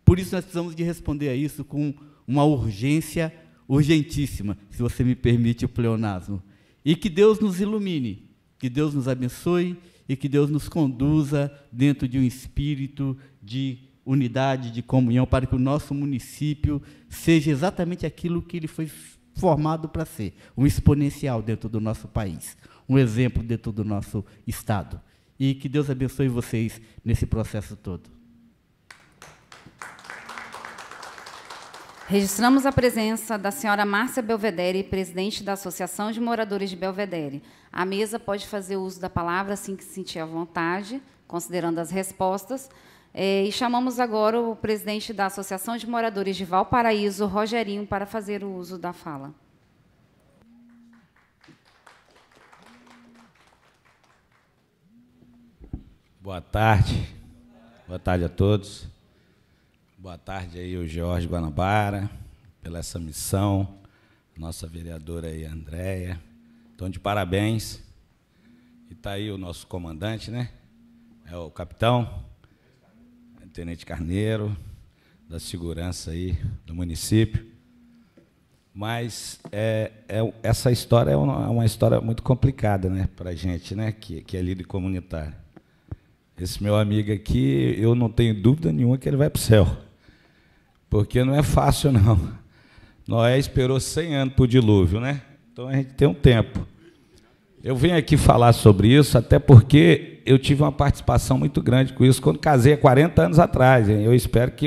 Por isso nós precisamos de responder a isso com uma urgência urgentíssima, se você me permite o pleonasmo. E que Deus nos ilumine, que Deus nos abençoe e que Deus nos conduza dentro de um espírito de unidade, de comunhão, para que o nosso município seja exatamente aquilo que ele foi formado para ser, um exponencial dentro do nosso país, um exemplo dentro do nosso estado. E que Deus abençoe vocês nesse processo todo. Registramos a presença da senhora Márcia Belvedere, presidente da Associação de Moradores de Belvedere. A mesa pode fazer uso da palavra assim que se sentir à vontade, considerando as respostas. E chamamos agora o presidente da Associação de Moradores de Valparaíso, Rogerinho, para fazer o uso da fala. Boa tarde a todos. Boa tarde aí o Jorge Guanabara, pela essa missão, nossa vereadora aí, Andréia. Então, de parabéns. E está aí o nosso comandante, né? É o capitão, Tenente Carneiro, da segurança aí do município. Mas essa história é uma história muito complicada, né, para a gente, né, que é líder comunitário. Esse meu amigo aqui, eu não tenho dúvida nenhuma que ele vai para o céu. Porque não é fácil, não. Noé esperou 100 anos para o dilúvio, né? Então a gente tem um tempo. Eu venho aqui falar sobre isso, até porque eu tive uma participação muito grande com isso quando casei há 40 anos atrás. Hein? Eu espero que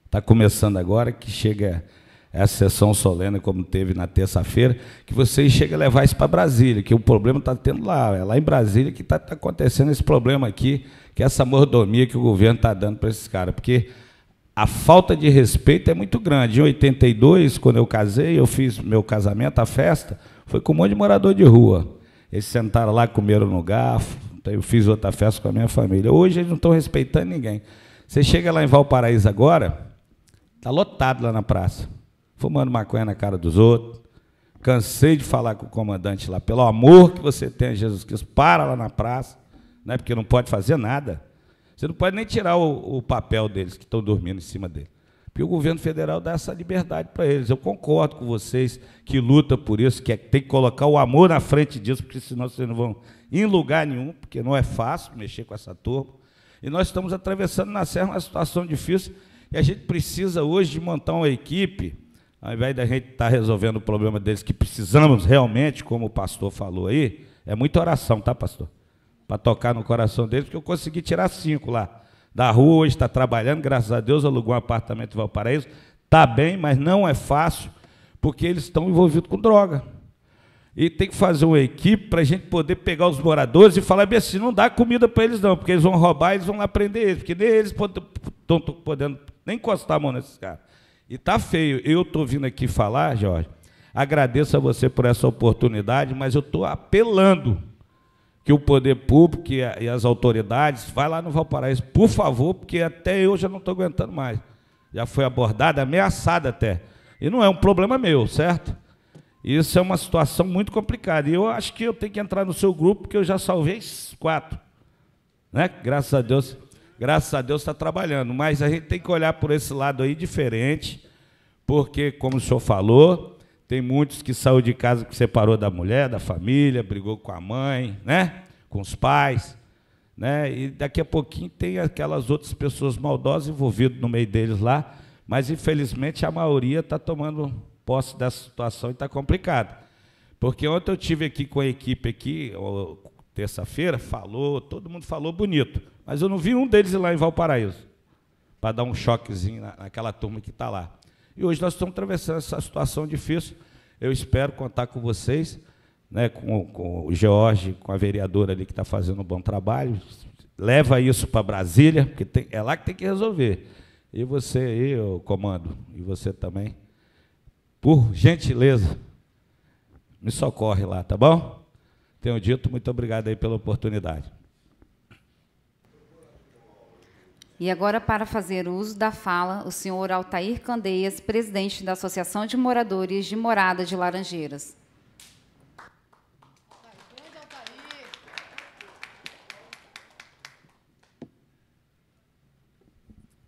está começando agora, que chega essa sessão solene, como teve na terça-feira, que vocês cheguem a levar isso para Brasília, que o problema está tendo lá. É lá em Brasília que está acontecendo esse problema aqui, que é essa mordomia que o governo está dando para esses caras. Porque a falta de respeito é muito grande. Em 82, quando eu casei, eu fiz meu casamento, a festa, foi com um monte de morador de rua. Eles sentaram lá, comeram no garfo, então eu fiz outra festa com a minha família. Hoje eles não estão respeitando ninguém. Você chega lá em Valparaíso agora, está lotado lá na praça, fumando maconha na cara dos outros. Cansei de falar com o comandante lá, pelo amor que você tem a Jesus Cristo, para lá na praça, né, porque não pode fazer nada. Você não pode nem tirar o papel deles que estão dormindo em cima dele. Porque o governo federal dá essa liberdade para eles. Eu concordo com vocês que lutam por isso, que tem que colocar o amor na frente disso, porque senão vocês não vão em lugar nenhum, porque não é fácil mexer com essa turma. E nós estamos atravessando na Serra uma situação difícil, e a gente precisa hoje de montar uma equipe, ao invés da gente estar resolvendo o problema deles, que precisamos realmente, como o pastor falou aí, é muita oração, tá, pastor? Para tocar no coração deles, porque eu consegui tirar 5 lá da rua, hoje está trabalhando, graças a Deus, alugou um apartamento em Valparaíso, está bem, mas não é fácil, porque eles estão envolvidos com droga. E tem que fazer uma equipe para a gente poder pegar os moradores e falar bem assim, não dá comida para eles não, porque eles vão roubar, eles vão lá prender eles, porque nem eles estão podendo nem encostar a mão nesses caras. E está feio. Eu estou vindo aqui falar, Jorge, agradeço a você por essa oportunidade, mas eu estou apelando que o poder público e as autoridades, vai lá no Valparaíso, por favor, porque até eu já não estou aguentando mais. Já foi abordada, ameaçada até. E não é um problema meu, certo? Isso é uma situação muito complicada. E eu acho que eu tenho que entrar no seu grupo, porque eu já salvei 4. Né? Graças a Deus está trabalhando. Mas a gente tem que olhar por esse lado aí diferente, porque, como o senhor falou, tem muitos que saiu de casa, que separou da mulher, da família, brigou com a mãe, né? Com os pais, né? E daqui a pouquinho tem aquelas outras pessoas maldosas envolvidas no meio deles lá, mas infelizmente a maioria está tomando posse dessa situação e está complicado. Porque ontem eu tive aqui com a equipe aqui, terça-feira, todo mundo falou bonito, mas eu não vi um deles ir lá em Valparaíso, para dar um choquezinho naquela turma que está lá. E hoje nós estamos atravessando essa situação difícil. Eu espero contar com vocês, né, com o George, com a vereadora ali que está fazendo um bom trabalho. Leva isso para Brasília, porque é lá que tem que resolver. E você aí, o comando, e você também, por gentileza, me socorre lá, tá bom? Tenho dito, muito obrigado aí pela oportunidade. E agora, para fazer uso da fala, o senhor Altair Candeias, presidente da Associação de Moradores de Morada de Laranjeiras.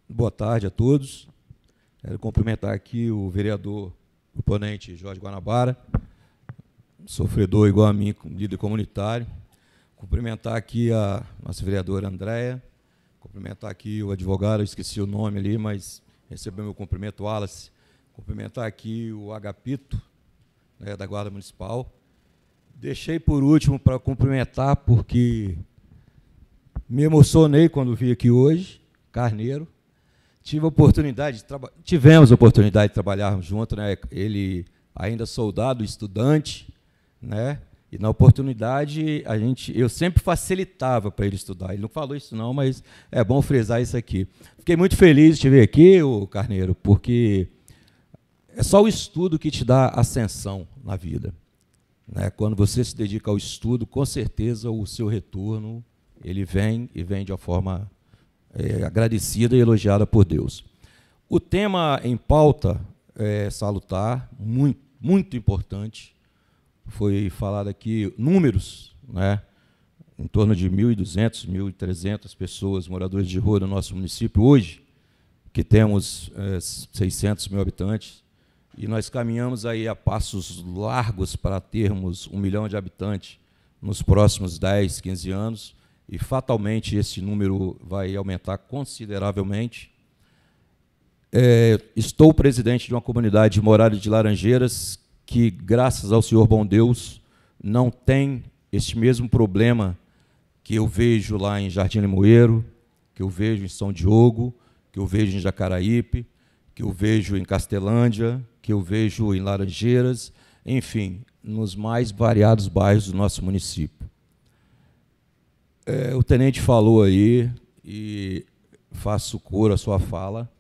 Boa tarde a todos. Quero cumprimentar aqui o vereador proponente Jorge Guanabara, sofredor igual a mim, líder comunitário. Cumprimentar aqui a nossa vereadora Andréia. Cumprimentar aqui o advogado, eu esqueci o nome ali, mas recebeu meu cumprimento, Wallace. Cumprimentar aqui o Agapito, né, da Guarda Municipal. Deixei por último para cumprimentar, porque me emocionei quando vi aqui hoje, Carneiro. tivemos a oportunidade de trabalharmos junto, né? Ele ainda soldado, estudante, né? E na oportunidade eu sempre facilitava para ele estudar. Ele não falou isso não, mas é bom frisar isso aqui. Fiquei muito feliz de te ver aqui, ô Carneiro, porque é só o estudo que te dá ascensão na vida, né? Quando você se dedica ao estudo, com certeza o seu retorno ele vem e vem de uma forma agradecida e elogiada por Deus. O tema em pauta é salutar, muito, muito importante. Foi falado aqui números, né? Em torno de 1.200, 1.300 pessoas, moradores de rua no nosso município hoje, que temos 600 mil habitantes, e nós caminhamos aí a passos largos para termos 1 milhão de habitantes nos próximos 10, 15 anos, e fatalmente esse número vai aumentar consideravelmente. Estou presidente de uma comunidade de Morada de Laranjeiras que, graças ao Senhor bom Deus, não tem este mesmo problema que eu vejo lá em Jardim Limoeiro, que eu vejo em São Diogo, que eu vejo em Jacaraípe, que eu vejo em Castelândia, que eu vejo em Laranjeiras, enfim, nos mais variados bairros do nosso município. O tenente falou aí, e faço coro à sua fala,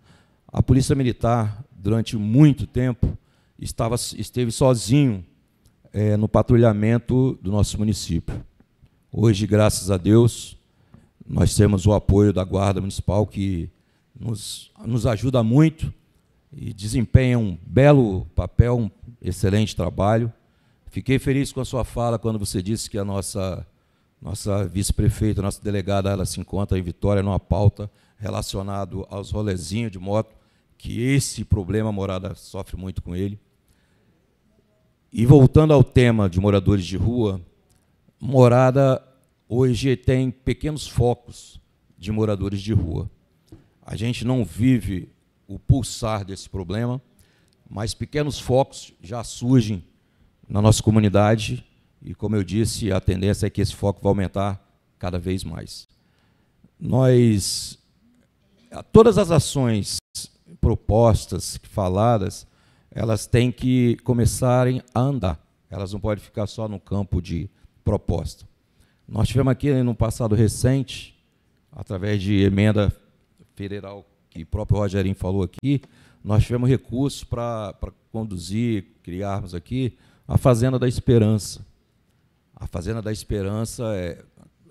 a Polícia Militar, durante muito tempo, esteve sozinho no patrulhamento do nosso município. Hoje, graças a Deus, nós temos o apoio da Guarda Municipal, que nos ajuda muito e desempenha um belo papel, um excelente trabalho. Fiquei feliz com a sua fala quando você disse que a nossa vice-prefeita, nossa delegada, ela se encontra em Vitória numa pauta relacionada aos rolezinhos de moto, que esse problema a Morada sofre muito com ele. E voltando ao tema de moradores de rua, Morada hoje tem pequenos focos de moradores de rua. A gente não vive o pulsar desse problema, mas pequenos focos já surgem na nossa comunidade e, como eu disse, a tendência é que esse foco vai aumentar cada vez mais. Todas as ações propostas, faladas, elas têm que começarem a andar. Elas não podem ficar só no campo de proposta. Nós tivemos aqui, no passado recente, através de emenda federal, que o próprio Rogerinho falou aqui, nós tivemos recursos para conduzir, criarmos aqui a Fazenda da Esperança. A Fazenda da Esperança é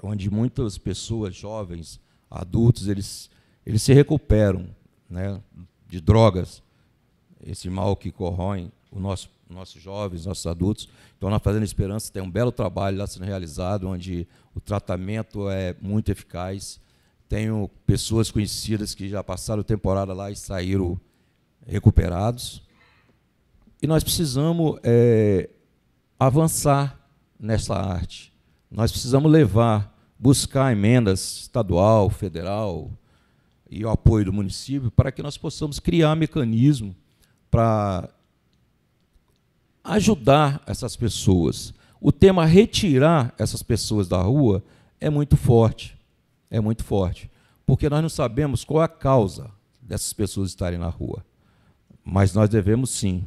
onde muitas pessoas, jovens, adultos, eles se recuperam, né, de drogas, esse mal que corrói nossos jovens, nossos adultos. Então, na Fazenda Esperança tem um belo trabalho lá sendo realizado, onde o tratamento é muito eficaz. Tenho pessoas conhecidas que já passaram temporada lá e saíram recuperados. E nós precisamos avançar nessa arte. Nós precisamos buscar emendas estadual, federal e o apoio do município para que nós possamos criar mecanismo para ajudar essas pessoas. O tema retirar essas pessoas da rua é muito forte, porque nós não sabemos qual é a causa dessas pessoas estarem na rua. Mas nós devemos, sim,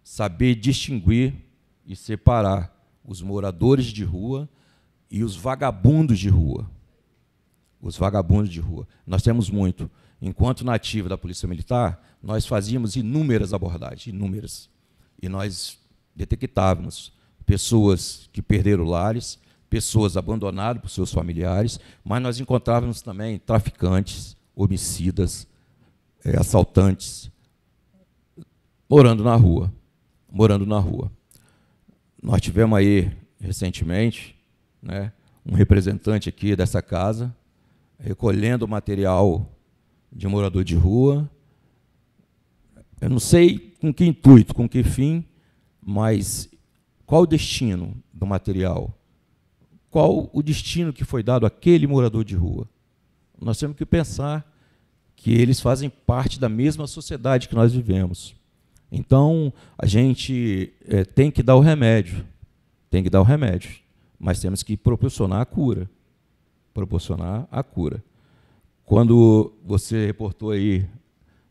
saber distinguir e separar os moradores de rua e os vagabundos de rua. Os vagabundos de rua. Nós temos muito. Enquanto nativa da Polícia Militar, nós fazíamos inúmeras abordagens, inúmeras. E nós detectávamos pessoas que perderam lares, pessoas abandonadas por seus familiares, mas nós encontrávamos também traficantes, homicidas, assaltantes, morando na rua. Nós tivemos aí, recentemente, né, um representante aqui dessa casa, recolhendo material de morador de rua. Eu não sei com que intuito, com que fim, mas qual o destino do material? Qual o destino que foi dado àquele morador de rua? Nós temos que pensar que eles fazem parte da mesma sociedade que nós vivemos. Então, a gente tem que dar o remédio, mas temos que proporcionar a cura. Quando você reportou aí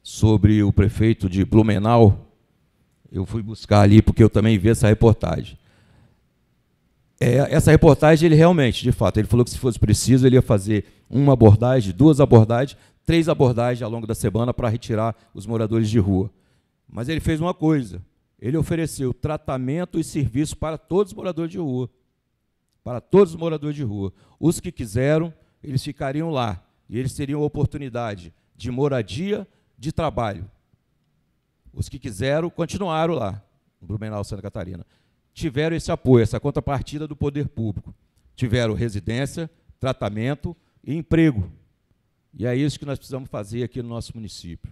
sobre o prefeito de Blumenau. Eu fui buscar ali porque eu também vi essa reportagem. Essa reportagem, ele realmente, de fato, ele falou que se fosse preciso, ele ia fazer uma abordagem, 2 abordagens, 3 abordagens ao longo da semana para retirar os moradores de rua. Mas ele fez uma coisa, ele ofereceu tratamento e serviço para todos os moradores de rua. Para todos os moradores de rua. Os que quiseram, eles ficariam lá, e eles teriam a oportunidade de moradia, de trabalho. Os que quiseram, continuaram lá, no Blumenau, Santa Catarina. Tiveram esse apoio, essa contrapartida do poder público. Tiveram residência, tratamento e emprego. E é isso que nós precisamos fazer aqui no nosso município.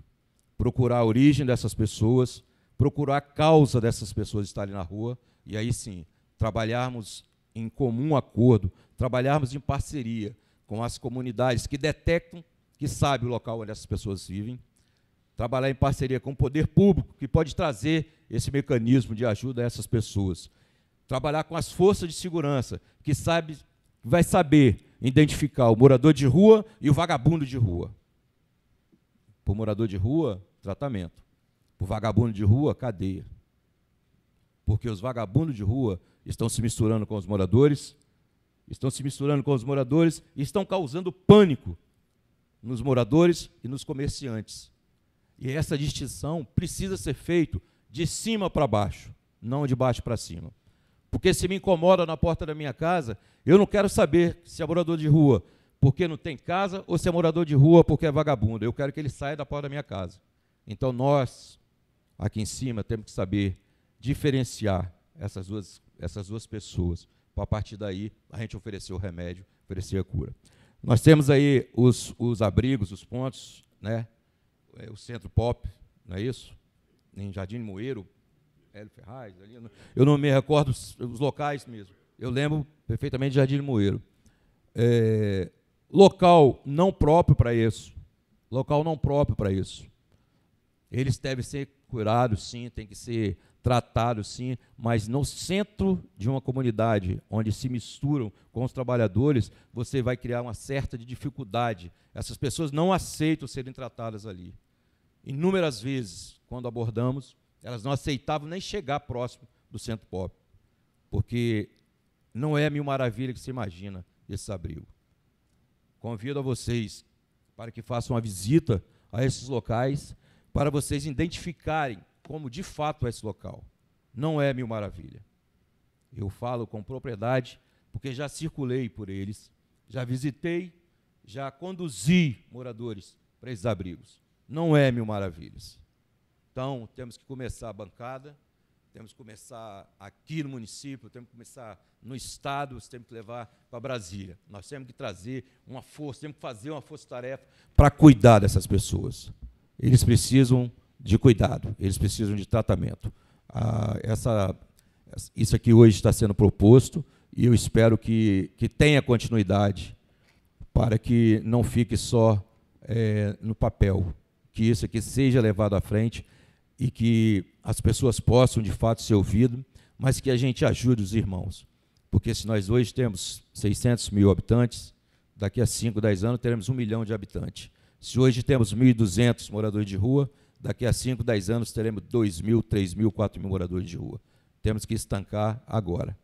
Procurar a origem dessas pessoas, procurar a causa dessas pessoas estarem na rua, e aí sim, trabalharmos em comum acordo, trabalharmos em parceria com as comunidades que detectam, que sabem o local onde essas pessoas vivem, trabalhar em parceria com o poder público, que pode trazer esse mecanismo de ajuda a essas pessoas. Trabalhar com as forças de segurança, que vai saber identificar o morador de rua e o vagabundo de rua. Para o morador de rua, tratamento. Para o vagabundo de rua, cadeia. Porque os vagabundos de rua estão se misturando com os moradores, e estão causando pânico nos moradores e nos comerciantes. E essa distinção precisa ser feita de cima para baixo, não de baixo para cima. Porque se me incomoda na porta da minha casa, eu não quero saber se é morador de rua porque não tem casa ou se é morador de rua porque é vagabundo. Eu quero que ele saia da porta da minha casa. Então nós, aqui em cima, temos que saber diferenciar essas duas pessoas, para a partir daí a gente oferecer o remédio, oferecer a cura. Nós temos aí os abrigos, os pontos, né? O Centro Pop, não é isso? Em Jardim Moeiro, Hélio Ferraz, ali, eu não me recordo os locais mesmo. Eu lembro perfeitamente de Jardim Moeiro. Local não próprio para isso. Local não próprio para isso. Eles devem ser curados, sim, tem que ser tratados, sim, mas no centro de uma comunidade, onde se misturam com os trabalhadores, você vai criar uma certa dificuldade. Essas pessoas não aceitam serem tratadas ali. Inúmeras vezes, quando abordamos, elas não aceitavam nem chegar próximo do Centro Pop, porque não é a mil maravilha que se imagina esse abrigo. Convido a vocês para que façam uma visita a esses locais, para vocês identificarem como de fato é esse local. Não é mil maravilha. Eu falo com propriedade, porque já circulei por eles, já visitei, já conduzi moradores para esses abrigos. Não é mil maravilhas. Então, temos que começar a bancada, temos que começar aqui no município, temos que começar no Estado, temos que levar para Brasília. Nós temos que trazer uma força, temos que fazer uma força-tarefa para cuidar dessas pessoas. Eles precisam de cuidado, eles precisam de tratamento. Isso aqui hoje está sendo proposto e eu espero que tenha continuidade para que não fique só no papel, que isso aqui seja levado à frente e que as pessoas possam, de fato, ser ouvidas, mas que a gente ajude os irmãos. Porque se nós hoje temos 600 mil habitantes, daqui a 5, 10 anos teremos 1 milhão de habitantes. Se hoje temos 1.200 moradores de rua, daqui a 5, 10 anos teremos 2.000, 3.000, 4.000 moradores de rua. Temos que estancar agora.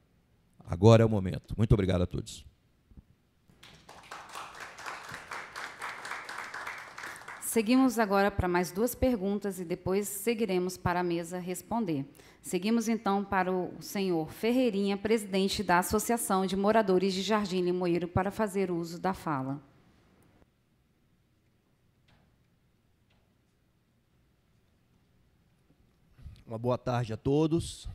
Agora é o momento. Muito obrigado a todos. Seguimos agora para mais 2 perguntas e depois seguiremos para a mesa responder. Seguimos, então, para o senhor Ferreirinha, presidente da Associação de Moradores de Jardim Limoeiro, para fazer uso da fala. Uma boa tarde a todos.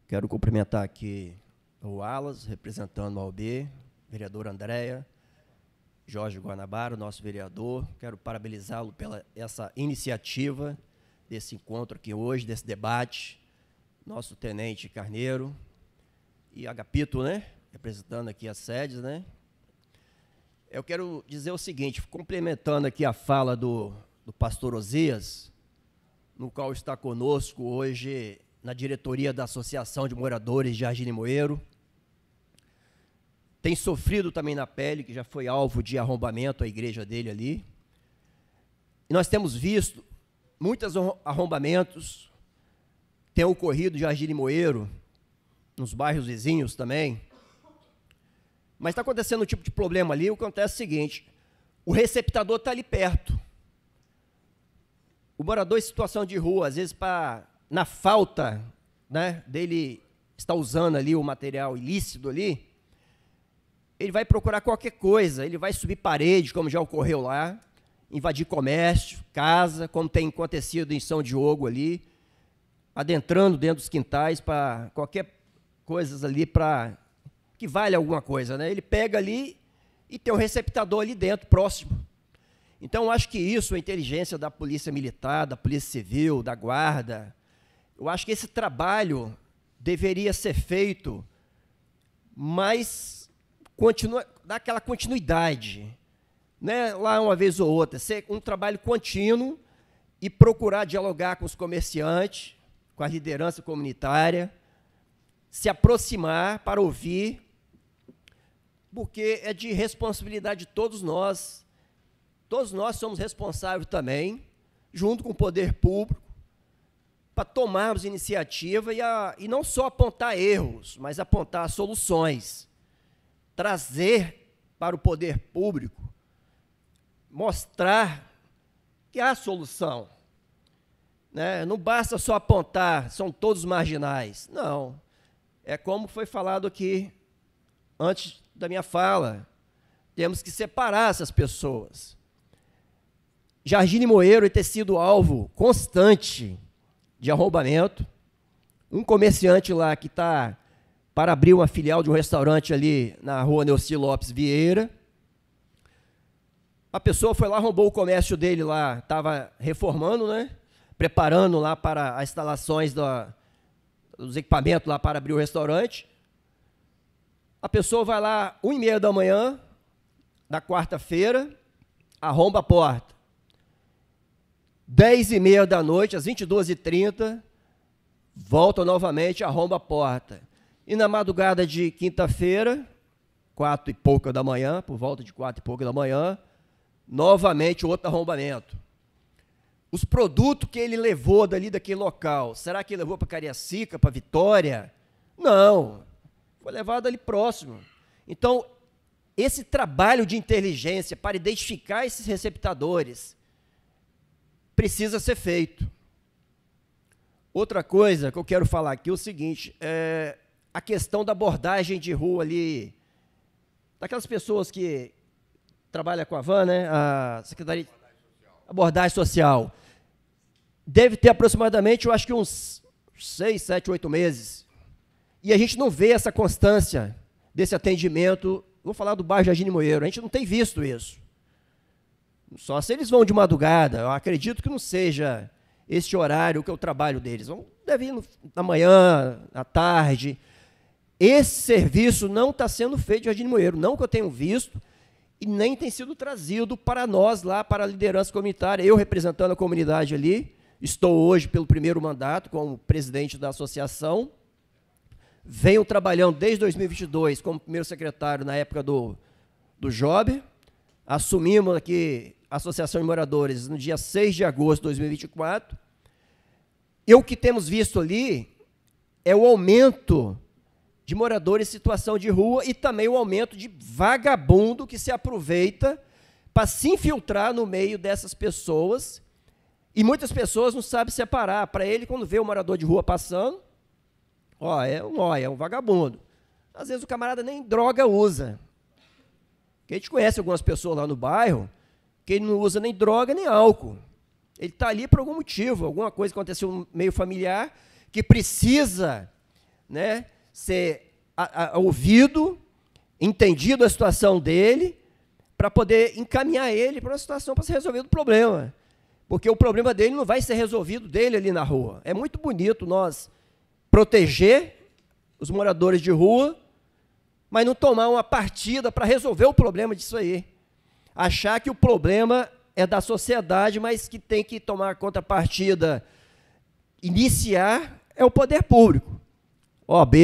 Quero cumprimentar aqui o Alas, representando a OAB, vereadora Andréia, Jorge Guanabara, nosso vereador. Quero parabenizá-lo pela essa iniciativa desse encontro aqui hoje, desse debate. Nosso tenente Carneiro e Agapito, né? Representando aqui as sedes, né? Eu quero dizer o seguinte, complementando aqui a fala do pastor Osias, no qual está conosco hoje na diretoria da Associação de Moradores de Jardim Limoeiro. Tem sofrido também na pele, que já foi alvo de arrombamento a igreja dele ali. E nós temos visto muitos arrombamentos têm ocorrido em Jardim Limoeiro, nos bairros vizinhos também. Mas está acontecendo um tipo de problema ali. O que acontece é o seguinte: o receptador está ali perto. O morador em situação de rua, às vezes, na falta, né, dele estar usando ali o material ilícito ali, ele vai procurar qualquer coisa, ele vai subir parede, como já ocorreu lá, invadir comércio, casa, como tem acontecido em São Diogo ali, adentrando dentro dos quintais para qualquer coisa ali para que vale alguma coisa, né? Ele pega ali e tem um receptador ali dentro, próximo. Então, eu acho que isso, a inteligência da Polícia Militar, da Polícia Civil, da Guarda, eu acho que esse trabalho deveria ser feito, mas dar aquela continuidade, né? Lá uma vez ou outra, ser um trabalho contínuo e procurar dialogar com os comerciantes, com a liderança comunitária, se aproximar para ouvir, porque é de responsabilidade de todos nós. Todos nós somos responsáveis também, junto com o poder público, para tomarmos iniciativa e não só apontar erros, mas apontar soluções. Trazer para o poder público, mostrar que há solução. Né? Não basta só apontar, são todos marginais. Não. É como foi falado aqui antes da minha fala. Temos que separar essas pessoas. Jardim Limoeiro tem sido alvo constante de arrombamento. Um comerciante lá que está para abrir uma filial de um restaurante ali na rua Neuci Lopes Vieira. A pessoa foi lá, arrombou o comércio dele lá, estava reformando, né? Preparando lá para as instalações dos equipamentos lá para abrir o restaurante. A pessoa vai lá 1h30 da manhã, da quarta-feira, arromba a porta. 10h30 da noite, às 22h30, volta novamente, arromba a porta. E na madrugada de quinta-feira, 4 e pouca da manhã, por volta de 4 e pouca da manhã, novamente outro arrombamento. Os produtos que ele levou daquele local, será que ele levou para Cariacica, para Vitória? Não, foi levado ali próximo. Então, esse trabalho de inteligência para identificar esses receptadores precisa ser feito. Outra coisa que eu quero falar aqui é o seguinte, a questão da abordagem de rua ali, daquelas pessoas que trabalham com a van, né, a Secretaria de Abordagem Social, deve ter aproximadamente, eu acho que uns 6, 7, 8 meses, e a gente não vê essa constância desse atendimento. Vou falar do bairro Jardim Limoeiro, a gente não tem visto isso. Só se eles vão de madrugada, eu acredito que não seja esse horário que é o trabalho deles. Deve ir na manhã, à tarde. Esse serviço não está sendo feito de Jardim Limoeiro, não que eu tenha visto, e nem tem sido trazido para nós lá, para a liderança comunitária. Eu, representando a comunidade ali, estou hoje pelo primeiro mandato como presidente da associação, venho trabalhando desde 2022 como primeiro secretário na época do Job, assumimos aqui a Associação de Moradores no dia 6 de agosto de 2024, e o que temos visto ali é o aumento de moradores em situação de rua e também o aumento de vagabundo que se aproveita para se infiltrar no meio dessas pessoas, e muitas pessoas não sabem separar. Para ele, quando vê o morador de rua passando, é um vagabundo. Às vezes o camarada nem droga usa. Porque a gente conhece algumas pessoas lá no bairro que ele não usa nem droga nem álcool. Ele está ali por algum motivo, alguma coisa que aconteceu no meio familiar, que precisa, né, ser ouvido, entendido a situação dele, para poder encaminhar ele para uma situação para ser resolvido o problema. Porque o problema dele não vai ser resolvido dele ali na rua. É muito bonito nós proteger os moradores de rua, mas não tomar uma partida para resolver o problema disso aí. Achar que o problema é da sociedade, mas que tem que tomar a contrapartida, iniciar, é o poder público. OAB,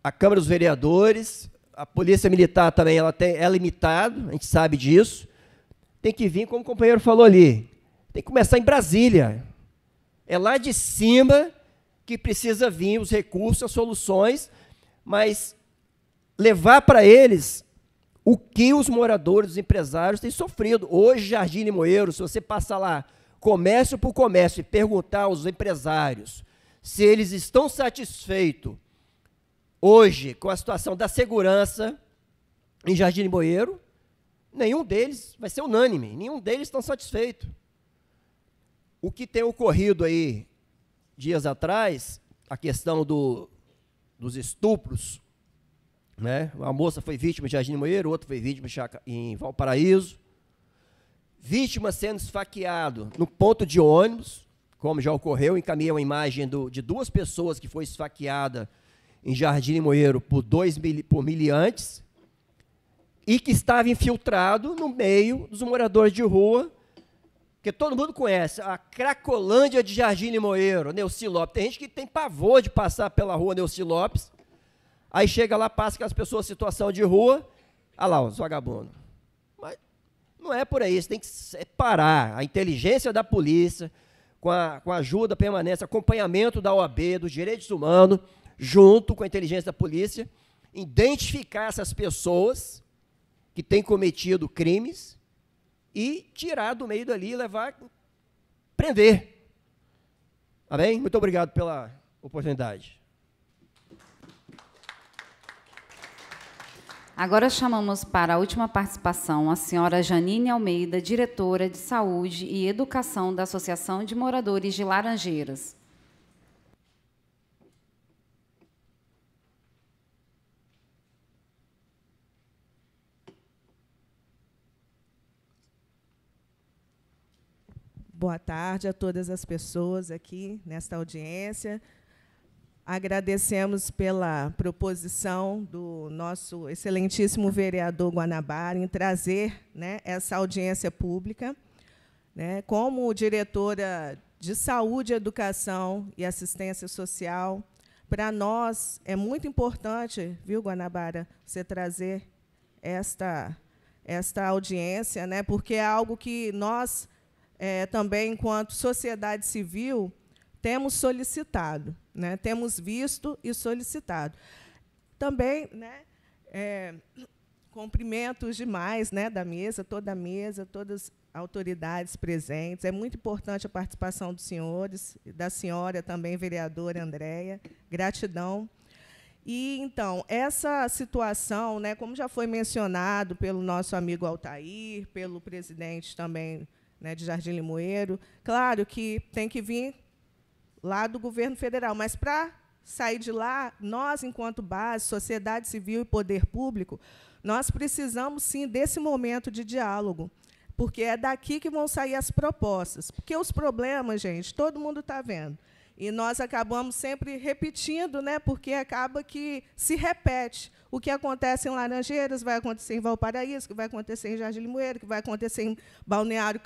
a Câmara dos Vereadores, a Polícia Militar também é limitada, a gente sabe disso. Tem que vir, como o companheiro falou ali, tem que começar em Brasília. É lá de cima que precisa vir os recursos, as soluções, mas levar para eles o que os moradores, os empresários têm sofrido. Hoje, Jardim Limoeiro, se você passar lá, comércio por comércio, e perguntar aos empresários se eles estão satisfeitos hoje com a situação da segurança em Jardim Limoeiro, nenhum deles vai ser unânime, nenhum deles está satisfeito. O que tem ocorrido aí, dias atrás, a questão dos estupros, né? Uma moça foi vítima de Jardim Limoeiro, outra foi vítima em Valparaíso, vítima sendo esfaqueado no ponto de ônibus, como já ocorreu, encaminhei uma imagem de 2 pessoas que foi esfaqueada em Jardim Limoeiro por miliantes, e que estava infiltrado no meio dos moradores de rua, que todo mundo conhece, a Cracolândia de Jardim Limoeiro, Neuci Lopes. Tem gente que tem pavor de passar pela rua Neuci Lopes, aí chega lá, passa aquelas pessoas em situação de rua, olha lá, os vagabundos. Mas não é por aí, você tem que separar a inteligência da polícia, com a ajuda, permanência, acompanhamento da OAB, dos direitos humanos, junto com a inteligência da polícia, identificar essas pessoas que têm cometido crimes e tirar do meio dali e levar, prender. Tá bem? Muito obrigado pela oportunidade. Agora chamamos para a última participação a senhora Janine Almeida, diretora de Saúde e Educação da Associação de Moradores de Laranjeiras. Boa tarde a todas as pessoas aqui nesta audiência. Agradecemos pela proposição do nosso excelentíssimo vereador Guanabara em trazer, né, essa audiência pública. Né, como diretora de Saúde, Educação e Assistência Social, para nós é muito importante, viu, Guanabara, você trazer esta audiência, né, porque é algo que nós, também, enquanto sociedade civil, temos solicitado, né? Temos visto e solicitado. Também, né, cumprimentos demais, né, da mesa, todas as autoridades presentes. É muito importante a participação dos senhores, da senhora também, vereadora Andréia. Gratidão. E, então, essa situação, né, como já foi mencionado pelo nosso amigo Altair, pelo presidente também, né, de Jardim Limoeiro, claro que tem que vir lá do governo federal, mas para sair de lá, nós, enquanto base, sociedade civil e poder público, nós precisamos, sim, desse momento de diálogo, porque é daqui que vão sair as propostas. Porque os problemas, gente, todo mundo está vendo. E nós acabamos sempre repetindo, né, porque acaba que se repete. O que acontece em Laranjeiras vai acontecer em Valparaíso, que vai acontecer em Jardim Limoeiro, que vai acontecer em Balneário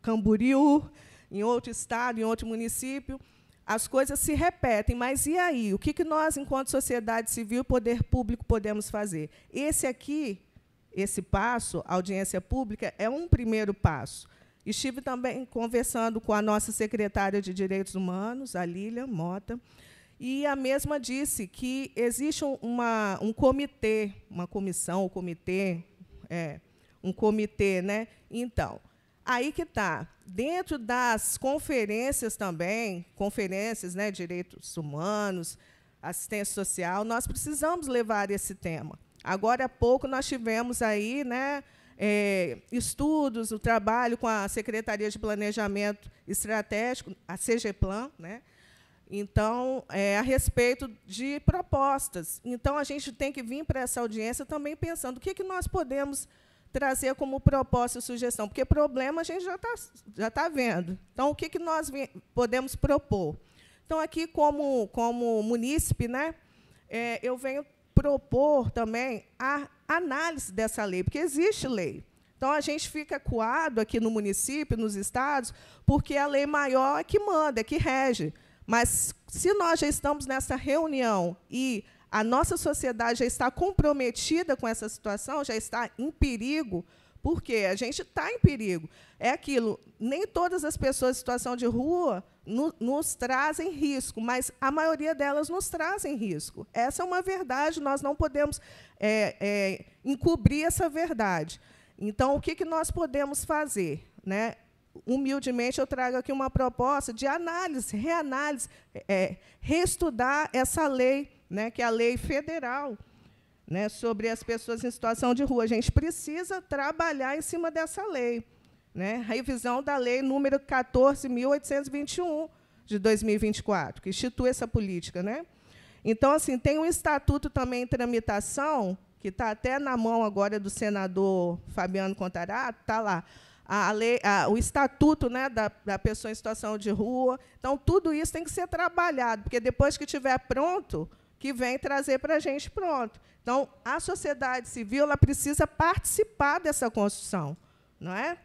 Camboriú, em outro estado, em outro município. As coisas se repetem, mas e aí? O que nós, enquanto sociedade civil e poder público, podemos fazer? Esse passo, audiência pública, é um primeiro passo. Estive também conversando com a nossa secretária de Direitos Humanos, a Lília Mota, e a mesma disse que existe um comitê, uma comissão, um comitê, né? Então, aí que está. Dentro das conferências também, né, direitos humanos, assistência social, nós precisamos levar esse tema. Agora há pouco nós tivemos aí, né, estudos, o trabalho com a Secretaria de Planejamento Estratégico, a CGPlan, né? Então, a respeito de propostas. Então, a gente tem que vir para essa audiência também pensando o que nós podemos trazer como proposta e sugestão, porque problema a gente já tá vendo. Então, o que nós podemos propor? Então, aqui, como munícipe, né, eu venho propor também a análise dessa lei, porque existe lei. Então, a gente fica coado aqui no município, nos estados, porque a lei maior é que manda, é que rege. Mas, se nós já estamos nessa reunião e a nossa sociedade já está comprometida com essa situação, já está em perigo Por quê? A gente está em perigo. É aquilo, nem todas as pessoas em situação de rua nos trazem risco, mas a maioria delas nos trazem risco. Essa é uma verdade, nós não podemos encobrir essa verdade. Então, o que nós podemos fazer, né? Humildemente, eu trago aqui uma proposta de análise, reanálise, reestudar essa lei, né, que é a lei federal, né, sobre as pessoas em situação de rua. A gente precisa trabalhar em cima dessa lei, né? A revisão da lei número 14.821, de 2024, que institui essa política, né? Então, assim, tem um estatuto também em tramitação, que está até na mão agora do senador Fabiano Contarato, está lá, o estatuto, né, da pessoa em situação de rua. Então, tudo isso tem que ser trabalhado, porque depois que estiver pronto, que vem trazer para a gente pronto. Então, a sociedade civil ela precisa participar dessa construção, não é?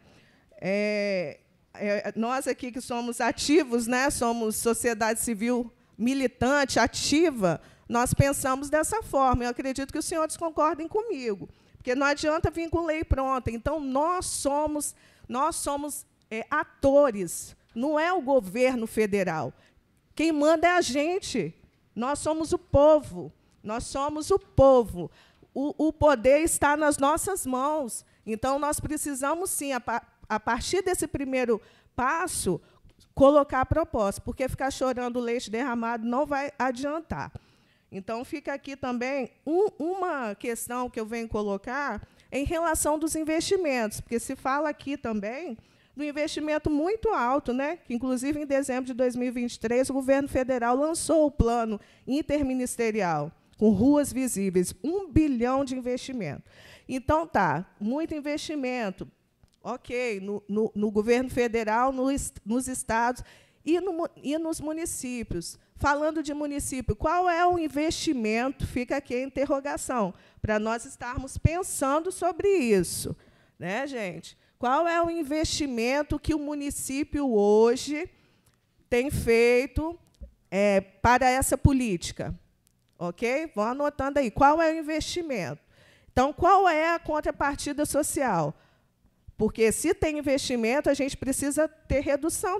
Nós aqui que somos ativos, né, somos sociedade civil militante, ativa, nós pensamos dessa forma. Eu acredito que os senhores concordem comigo, porque não adianta vir com lei pronta. Então, nós somos atores, não é o governo federal. Quem manda é a gente. Nós somos o povo. Nós somos o povo. O poder está nas nossas mãos. Então, nós precisamos, sim, a partir desse primeiro passo, colocar a proposta, porque ficar chorando leite derramado não vai adiantar. Então, fica aqui também uma questão que eu venho colocar em relação dos investimentos, porque se fala aqui também do investimento muito alto, né? Que, inclusive, em dezembro de 2023, o governo federal lançou o plano interministerial com ruas visíveis, 1 bilhão de investimento. Então, tá, muito investimento, ok, no governo federal, nos estados e nos municípios. Falando de município, qual é o investimento? Fica aqui a interrogação, para nós estarmos pensando sobre isso, né, gente? Qual é o investimento que o município hoje tem feito para essa política? Ok? Vão anotando aí. Qual é o investimento? Então, qual é a contrapartida social? Porque, se tem investimento, a gente precisa ter redução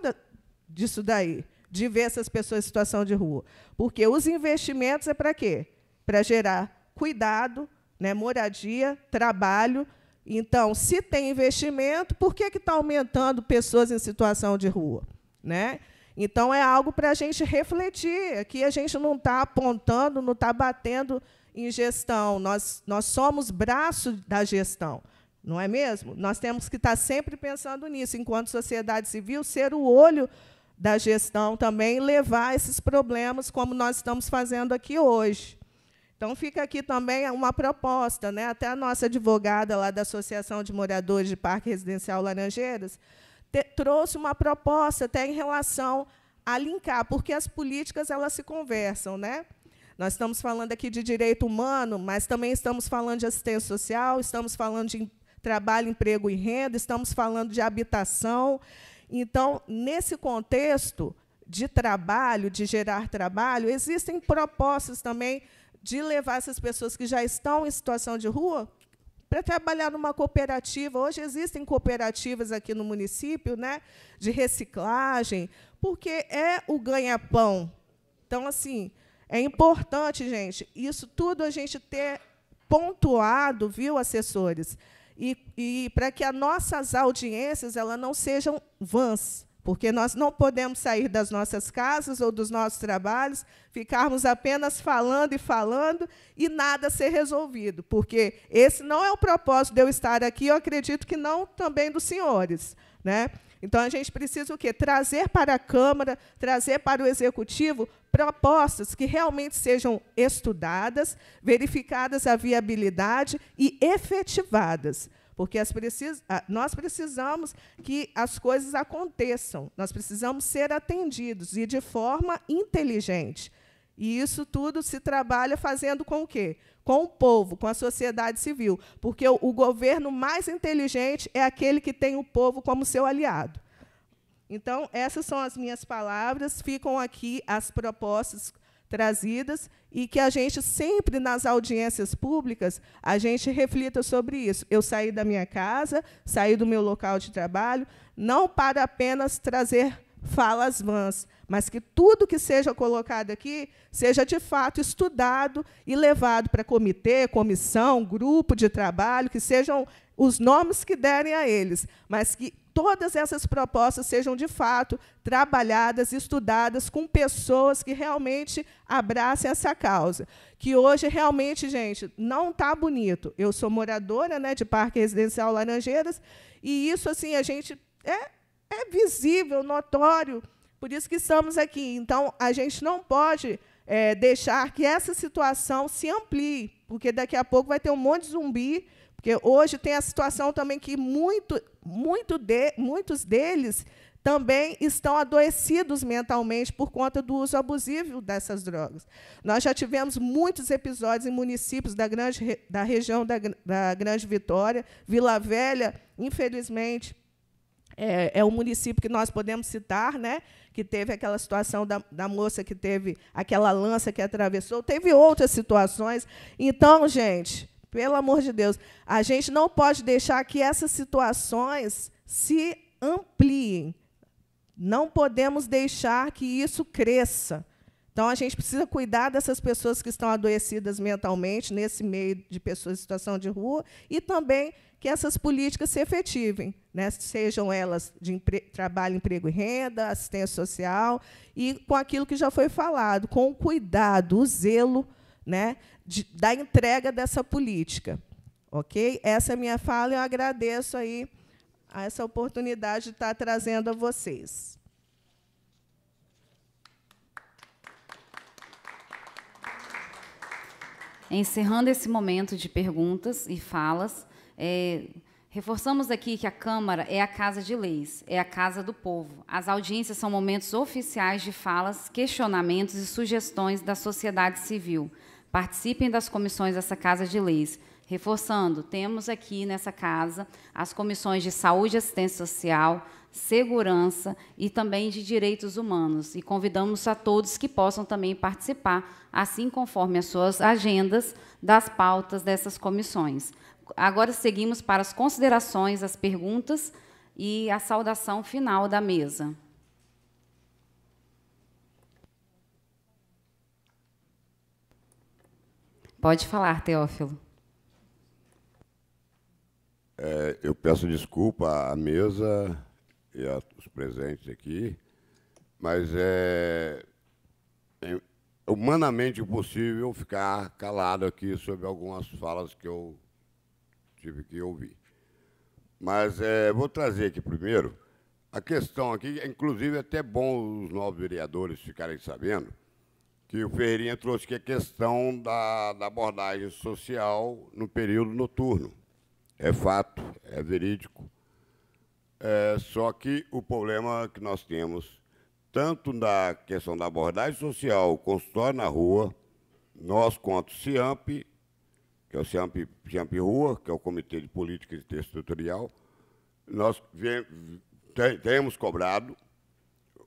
disso daí, de ver essas pessoas em situação de rua. Porque os investimentos é para quê? Para gerar cuidado, né, moradia, trabalho. Então, se tem investimento, por que está aumentando pessoas em situação de rua, né? Então, é algo para a gente refletir. Aqui a gente não está apontando, não está batendo em gestão. Nós somos braço da gestão, não é mesmo? Nós temos que estar sempre pensando nisso, enquanto sociedade civil, ser o olho da gestão também, levar esses problemas, como nós estamos fazendo aqui hoje. Então, fica aqui também uma proposta, né? Até a nossa advogada lá da Associação de Moradores de Parque Residencial Laranjeiras trouxe uma proposta até em relação a linkar, porque as políticas elas se conversam, né? Nós estamos falando aqui de direito humano, mas também estamos falando de assistência social, estamos falando de trabalho, emprego e renda, estamos falando de habitação. Então, nesse contexto de trabalho, de gerar trabalho, existem propostas também de levar essas pessoas que já estão em situação de rua para trabalhar numa cooperativa. Hoje existem cooperativas aqui no município, né, de reciclagem, porque é o ganha-pão. Então, assim, é importante, gente, isso tudo a gente ter pontuado, viu, assessores? E para que as nossas audiências elas não sejam vãs, porque nós não podemos sair das nossas casas ou dos nossos trabalhos, ficarmos apenas falando e falando e nada ser resolvido, porque esse não é o propósito de eu estar aqui, eu acredito que não também dos senhores, né? Então, a gente precisa o quê? Trazer para a Câmara, trazer para o Executivo propostas que realmente sejam estudadas, verificadas a viabilidade e efetivadas. Porque nós precisamos que as coisas aconteçam, nós precisamos ser atendidos e de forma inteligente. E isso tudo se trabalha fazendo com o quê? Com o povo, com a sociedade civil. Porque o governo mais inteligente é aquele que tem o povo como seu aliado. Então, essas são as minhas palavras. Ficam aqui as propostas trazidas e que a gente sempre, nas audiências públicas, a gente reflita sobre isso. Eu saí da minha casa, saí do meu local de trabalho, não para apenas trazer falas vãs, mas que tudo que seja colocado aqui seja, de fato, estudado e levado para comitê, comissão, grupo de trabalho, que sejam os nomes que derem a eles, mas que todas essas propostas sejam, de fato, trabalhadas, estudadas com pessoas que realmente abracem essa causa. Que hoje, realmente, gente, não está bonito. Eu sou moradora, né, de Parque Residencial Laranjeiras, e isso, assim, a gente é visível, notório, por isso que estamos aqui. Então, a gente não pode deixar que essa situação se amplie, porque daqui a pouco vai ter um monte de zumbi, porque hoje tem a situação também que muitos deles também estão adoecidos mentalmente por conta do uso abusivo dessas drogas. Nós já tivemos muitos episódios em municípios da região da Grande Vitória. Vila Velha, infelizmente, é um município que nós podemos citar, né, que teve aquela situação da moça que teve aquela lança que atravessou. Teve outras situações. Então, gente, pelo amor de Deus, a gente não pode deixar que essas situações se ampliem. Não podemos deixar que isso cresça. Então, a gente precisa cuidar dessas pessoas que estão adoecidas mentalmente, nesse meio de pessoas em situação de rua, e também que essas políticas se efetivem, né? Sejam elas de trabalho, emprego e renda, assistência social, e com aquilo que já foi falado, com o cuidado, o zelo, né, da entrega dessa política. Ok? Essa é a minha fala, e eu agradeço aí a essa oportunidade de estar trazendo a vocês. Encerrando esse momento de perguntas e falas, reforçamos aqui que a Câmara é a casa de leis, é a casa do povo. As audiências são momentos oficiais de falas, questionamentos e sugestões da sociedade civil. Participem das comissões dessa casa de leis. Reforçando, temos aqui nessa casa as comissões de saúde e assistência social, segurança e também de direitos humanos. E convidamos a todos que possam também participar, assim conforme as suas agendas, das pautas dessas comissões. Agora seguimos para as considerações, as perguntas e a saudação final da mesa. Pode falar, Teófilo. Eu peço desculpa à mesa e aos presentes aqui, mas é humanamente impossível ficar calado aqui sobre algumas falas que eu tive que ouvir. Mas vou trazer aqui primeiro a questão aqui, inclusive é até bom os novos vereadores ficarem sabendo, que o Ferreirinha trouxe aqui a questão da abordagem social no período noturno. É fato, é verídico. Só que o problema que nós temos, tanto na questão da abordagem social, o consultório na rua, nós, quanto o CIAMP, que é o CIAMP Rua, que é o Comitê de Política e Texto Tutorial, nós temos cobrado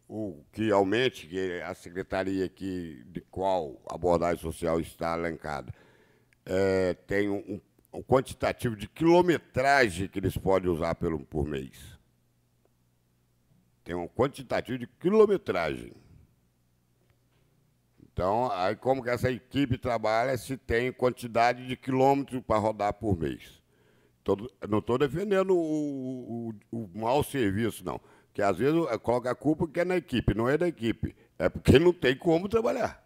o que aumente, que a secretaria aqui, de qual abordagem social está elencada, tem um quantitativo de quilometragem que eles podem usar por mês. Tem um quantitativo de quilometragem. Então, aí como que essa equipe trabalha se tem quantidade de quilômetros para rodar por mês? Não estou defendendo o mau serviço, não. Porque, às vezes, coloca a culpa que é na equipe, não é da equipe. É porque não tem como trabalhar.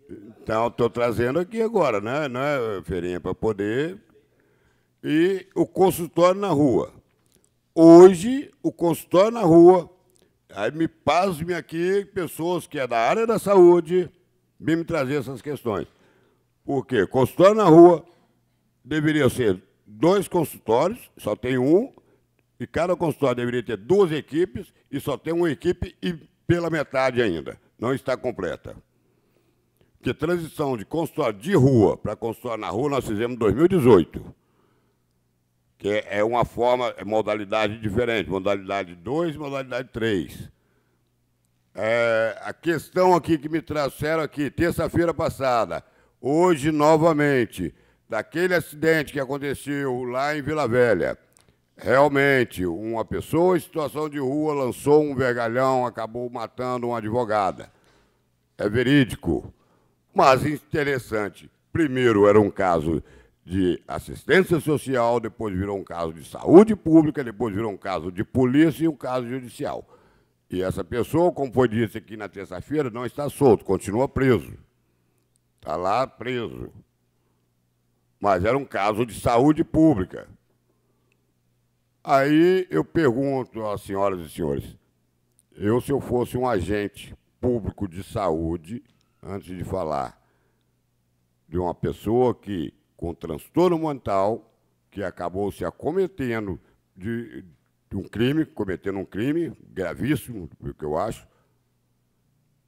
Então, estou trazendo aqui agora, né, Feirinha, para poder... E o consultório na rua. Hoje, o consultório na rua, aí me pasmem aqui pessoas que é da área da saúde, vêm me trazer essas questões. Por quê? Consultório na rua deveria ser 2 consultórios, só tem um, e cada consultório deveria ter 2 equipes, e só tem uma equipe e pela metade ainda. Não está completa. Porque transição de consultório de rua para consultório na rua nós fizemos em 2018. Que é uma forma, modalidade diferente, modalidade 2 e modalidade 3. a questão aqui que me trouxeram aqui, terça-feira passada, hoje novamente, daquele acidente que aconteceu lá em Vila Velha. Realmente, uma pessoa em situação de rua lançou um vergalhão, acabou matando uma advogada. É verídico, mas interessante. Primeiro era um caso de assistência social, depois virou um caso de saúde pública, depois virou um caso de polícia e um caso judicial. E essa pessoa, como foi dito aqui na terça-feira, não está solto, continua preso. Está lá preso. Mas era um caso de saúde pública. Aí eu pergunto às senhoras e senhores, se eu fosse um agente público de saúde, antes de falar de uma pessoa que, com transtorno mental, que acabou se acometendo de um crime, cometendo um crime gravíssimo, o que eu acho,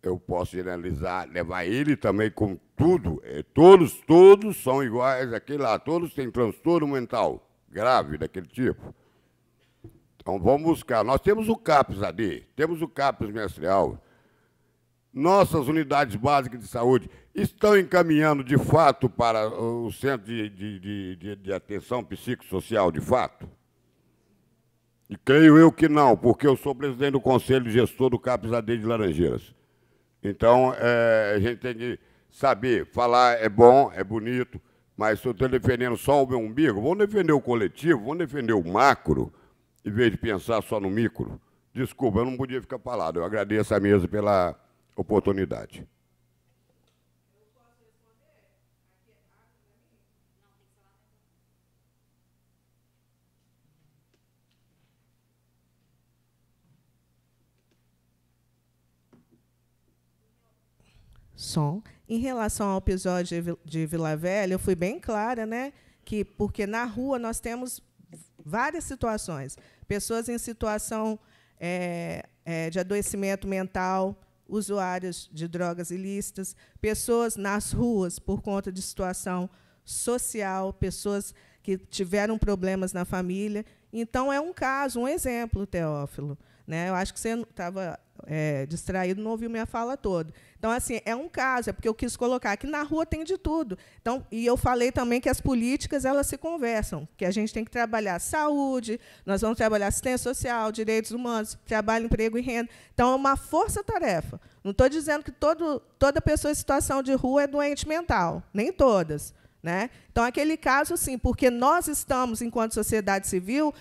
eu posso generalizar, levar ele também com tudo. Todos são iguais àquele lá, todos têm transtorno mental grave daquele tipo. Então, vamos buscar. Nós temos o CAPS AD, temos o CAPS Mestre-Alves. Nossas unidades básicas de saúde estão encaminhando, de fato, para o centro de atenção psicossocial, de fato? E creio eu que não, porque eu sou presidente do Conselho Gestor do CAPS AD de Laranjeiras. Então, a gente tem que saber, falar é bom, é bonito, mas se eu estou defendendo só o meu umbigo, vamos defender o coletivo, vamos defender o macro, em vez de pensar só no micro. Desculpa, eu não podia ficar parado. Eu agradeço a mesa pela oportunidade. Som. Em relação ao episódio de Vila Velha, eu fui bem clara, né? Porque na rua nós temos várias situações. Pessoas em situação de adoecimento mental, usuários de drogas ilícitas, pessoas nas ruas por conta de situação social, pessoas que tiveram problemas na família. Então, é um caso, um exemplo, Teófilo. Né? Eu acho que você estava distraído, não ouviu minha fala toda. Então, assim, é um caso, é porque eu quis colocar que na rua tem de tudo. Então, e eu falei também que as políticas elas se conversam, que a gente tem que trabalhar saúde, nós vamos trabalhar assistência social, direitos humanos, trabalho, emprego e renda. Então, é uma força-tarefa. Não estou dizendo que toda pessoa em situação de rua é doente mental, nem todas. Né? Então, aquele caso, sim, porque nós estamos, enquanto sociedade civil,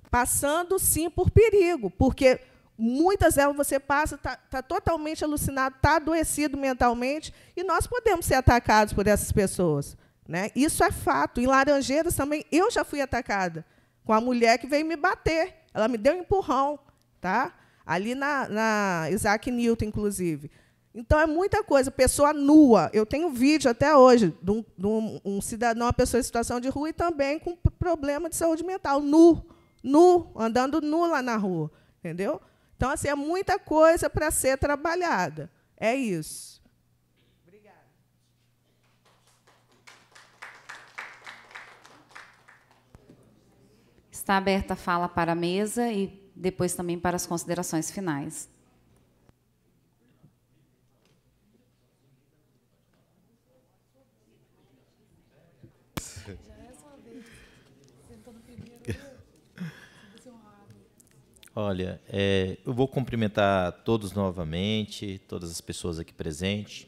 passando, sim, por perigo, porque muitas delas você passa, está totalmente alucinado, está adoecido mentalmente, e nós podemos ser atacados por essas pessoas. Né? Isso é fato. Em Laranjeiras também, eu já fui atacada com a mulher que veio me bater. Ela me deu um empurrão, tá? Ali na Isaac Newton, inclusive. Então, é muita coisa. Pessoa nua. Eu tenho vídeo até hoje de um cidadão, uma pessoa em situação de rua e também com problema de saúde mental, nu, andando nu lá na rua. Entendeu? Então, assim, é muita coisa para ser trabalhada. É isso. Obrigada. Está aberta a fala para a mesa e depois também para as considerações finais. Olha, eu vou cumprimentar todos novamente, todas as pessoas aqui presentes.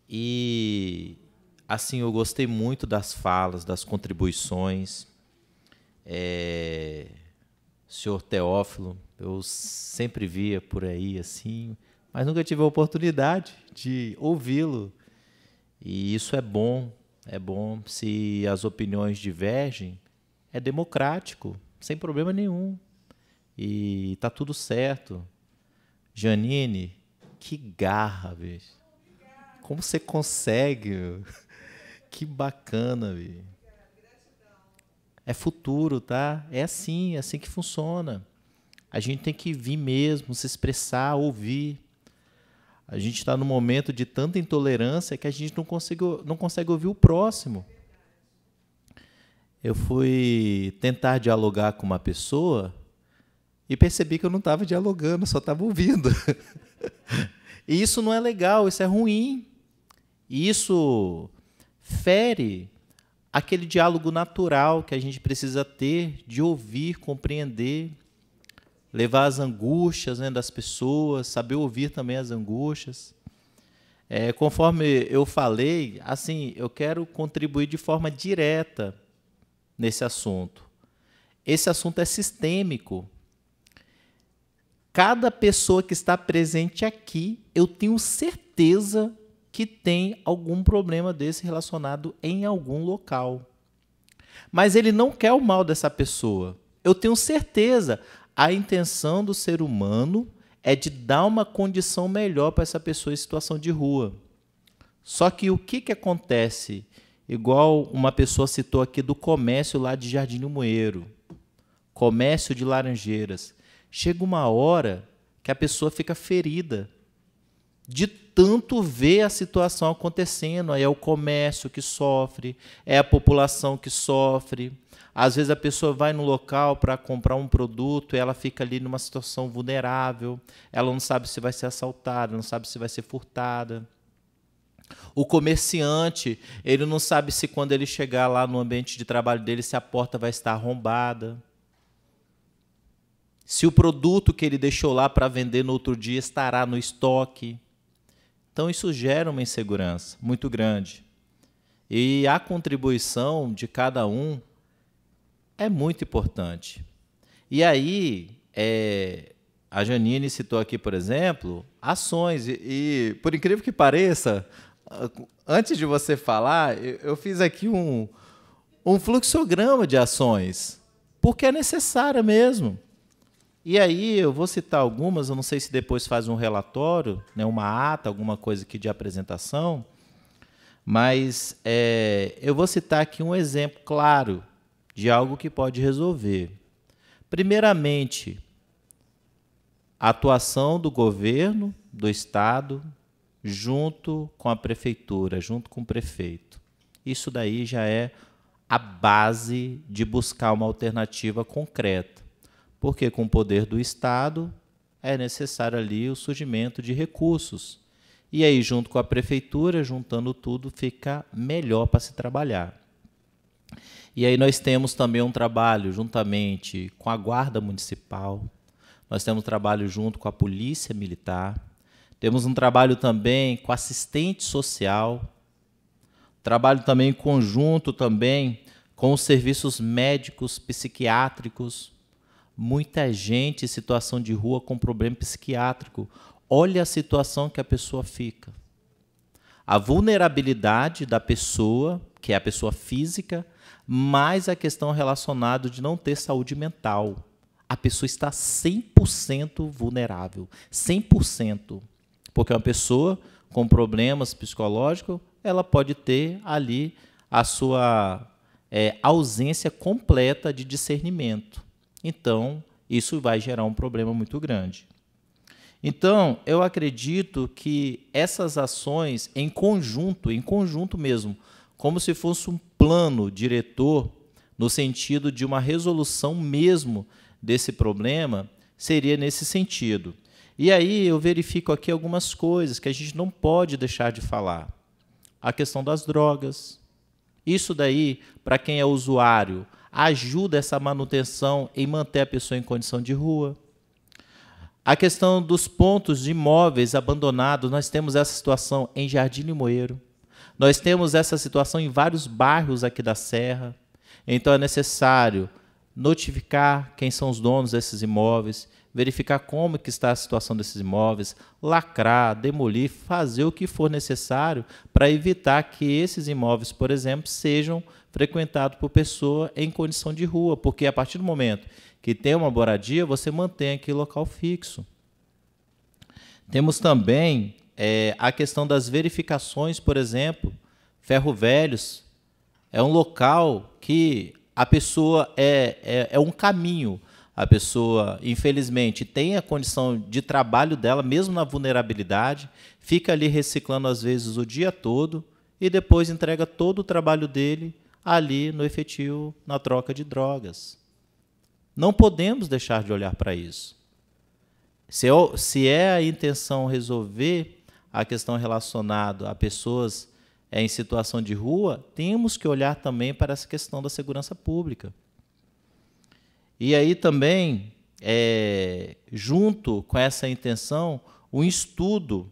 E, assim, eu gostei muito das falas, das contribuições. Senhor Teófilo, eu sempre via por aí, assim, mas nunca tive a oportunidade de ouvi-lo. E isso é bom se as opiniões divergem, é democrático, sem problema nenhum. E tá tudo certo. Janine, que garra, bicho. Como você consegue? Meu? Que bacana, bicho. É futuro, tá? É assim que funciona. A gente tem que vir mesmo, se expressar, ouvir. A gente está num momento de tanta intolerância que a gente não consegue ouvir o próximo. Eu fui tentar dialogar com uma pessoa e percebi que eu não estava dialogando, só estava ouvindo. E isso não é legal, isso é ruim. E isso fere aquele diálogo natural que a gente precisa ter, de ouvir, compreender, levar as angústias, né, das pessoas, saber ouvir também as angústias. Conforme eu falei, assim, eu quero contribuir de forma direta nesse assunto. Esse assunto é sistêmico. Cada pessoa que está presente aqui, eu tenho certeza que tem algum problema desse relacionado em algum local. Mas ele não quer o mal dessa pessoa. Eu tenho certeza, a intenção do ser humano é de dar uma condição melhor para essa pessoa em situação de rua. Só que o que acontece? Igual uma pessoa citou aqui do comércio lá de Jardim Limoeiro, comércio de Laranjeiras. Chega uma hora que a pessoa fica ferida de tanto ver a situação acontecendo. Aí é o comércio que sofre, é a população que sofre. Às vezes a pessoa vai no local para comprar um produto e ela fica ali numa situação vulnerável, ela não sabe se vai ser assaltada, não sabe se vai ser furtada. O comerciante, ele não sabe se quando ele chegar lá no ambiente de trabalho dele, se a porta vai estar arrombada, se o produto que ele deixou lá para vender no outro dia estará no estoque. Então isso gera uma insegurança muito grande. E a contribuição de cada um é muito importante. E aí, a Janine citou aqui, por exemplo, ações. E por incrível que pareça, antes de você falar, eu fiz aqui um fluxograma de ações, porque é necessária mesmo. E aí eu vou citar algumas, eu não sei se depois faz um relatório, né, uma ata, alguma coisa aqui de apresentação, mas eu vou citar aqui um exemplo claro de algo que pode resolver. Primeiramente, a atuação do governo, do Estado, junto com a prefeitura, junto com o prefeito. Isso daí já é a base de buscar uma alternativa concreta, porque com o poder do Estado é necessário ali o surgimento de recursos. E aí, junto com a prefeitura, juntando tudo, fica melhor para se trabalhar. E aí nós temos também um trabalho juntamente com a Guarda Municipal, nós temos um trabalho junto com a Polícia Militar, temos um trabalho também com assistente social, trabalho também em conjunto também com os serviços médicos, psiquiátricos, muita gente em situação de rua com problema psiquiátrico. Olha a situação que a pessoa fica. A vulnerabilidade da pessoa, que é a pessoa física, mais a questão relacionada de não ter saúde mental. A pessoa está 100% vulnerável, 100%. Porque uma pessoa com problemas psicológicos, ela pode ter ali a sua ausência completa de discernimento. Então, isso vai gerar um problema muito grande. Então, eu acredito que essas ações em conjunto mesmo, como se fosse um plano diretor, no sentido de uma resolução mesmo desse problema, seria nesse sentido. E aí eu verifico aqui algumas coisas que a gente não pode deixar de falar. A questão das drogas. Isso daí, para quem é usuário, ajuda essa manutenção em manter a pessoa em condição de rua. A questão dos pontos de imóveis abandonados, nós temos essa situação em Jardim Limoeiro. Nós temos essa situação em vários bairros aqui da Serra. Então, é necessário notificar quem são os donos desses imóveis, verificar como que está a situação desses imóveis, lacrar, demolir, fazer o que for necessário para evitar que esses imóveis, por exemplo, sejam frequentados por pessoa em condição de rua, porque a partir do momento que tem uma moradia, você mantém aquele local fixo. Temos também a questão das verificações, por exemplo, Ferro Velhos é um local que a pessoa é um caminho. A pessoa, infelizmente, tem a condição de trabalho dela, mesmo na vulnerabilidade, fica ali reciclando, às vezes, o dia todo e depois entrega todo o trabalho dele ali no efetivo, na troca de drogas. Não podemos deixar de olhar para isso. Se é a intenção resolver a questão relacionada a pessoas em situação de rua, temos que olhar também para essa questão da segurança pública. E aí também, junto com essa intenção, um estudo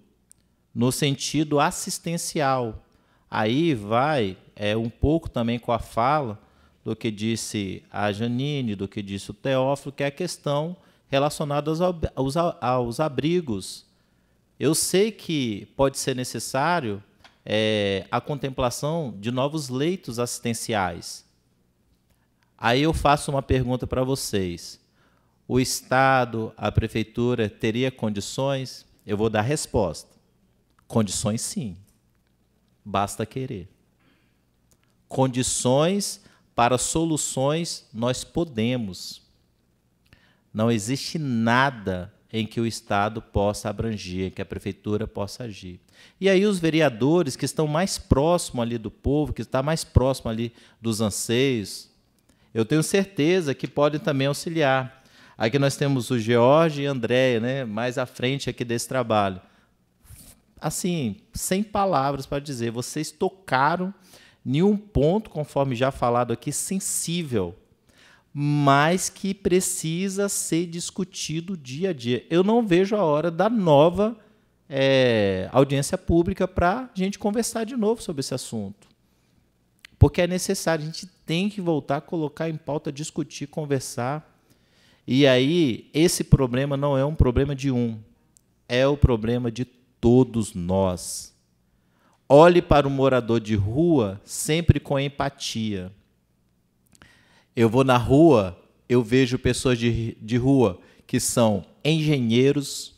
no sentido assistencial. Aí vai um pouco também com a fala do que disse a Janine, do que disse o Teófilo, que é a questão relacionada aos abrigos. Eu sei que pode ser necessário a contemplação de novos leitos assistenciais. Aí eu faço uma pergunta para vocês. O Estado, a Prefeitura, teria condições? Eu vou dar resposta. Condições, sim. Basta querer. Condições para soluções nós podemos. Não existe nada em que o Estado possa abranger, que a Prefeitura possa agir. E aí os vereadores que estão mais próximos ali do povo, que estão mais próximos ali dos anseios, eu tenho certeza que podem também auxiliar. Aqui nós temos o George e a Andréia, né, mais à frente aqui desse trabalho. Assim, sem palavras para dizer, vocês tocaram em um ponto, conforme já falado aqui, sensível, mas que precisa ser discutido dia a dia. Eu não vejo a hora da nova audiência pública para a gente conversar de novo sobre esse assunto. Porque é necessário, a gente tem que voltar a colocar em pauta, discutir, conversar. E aí, esse problema não é um problema de um, é o problema de todos nós. Olhe para o morador de rua sempre com empatia. Eu vou na rua, eu vejo pessoas de rua que são engenheiros.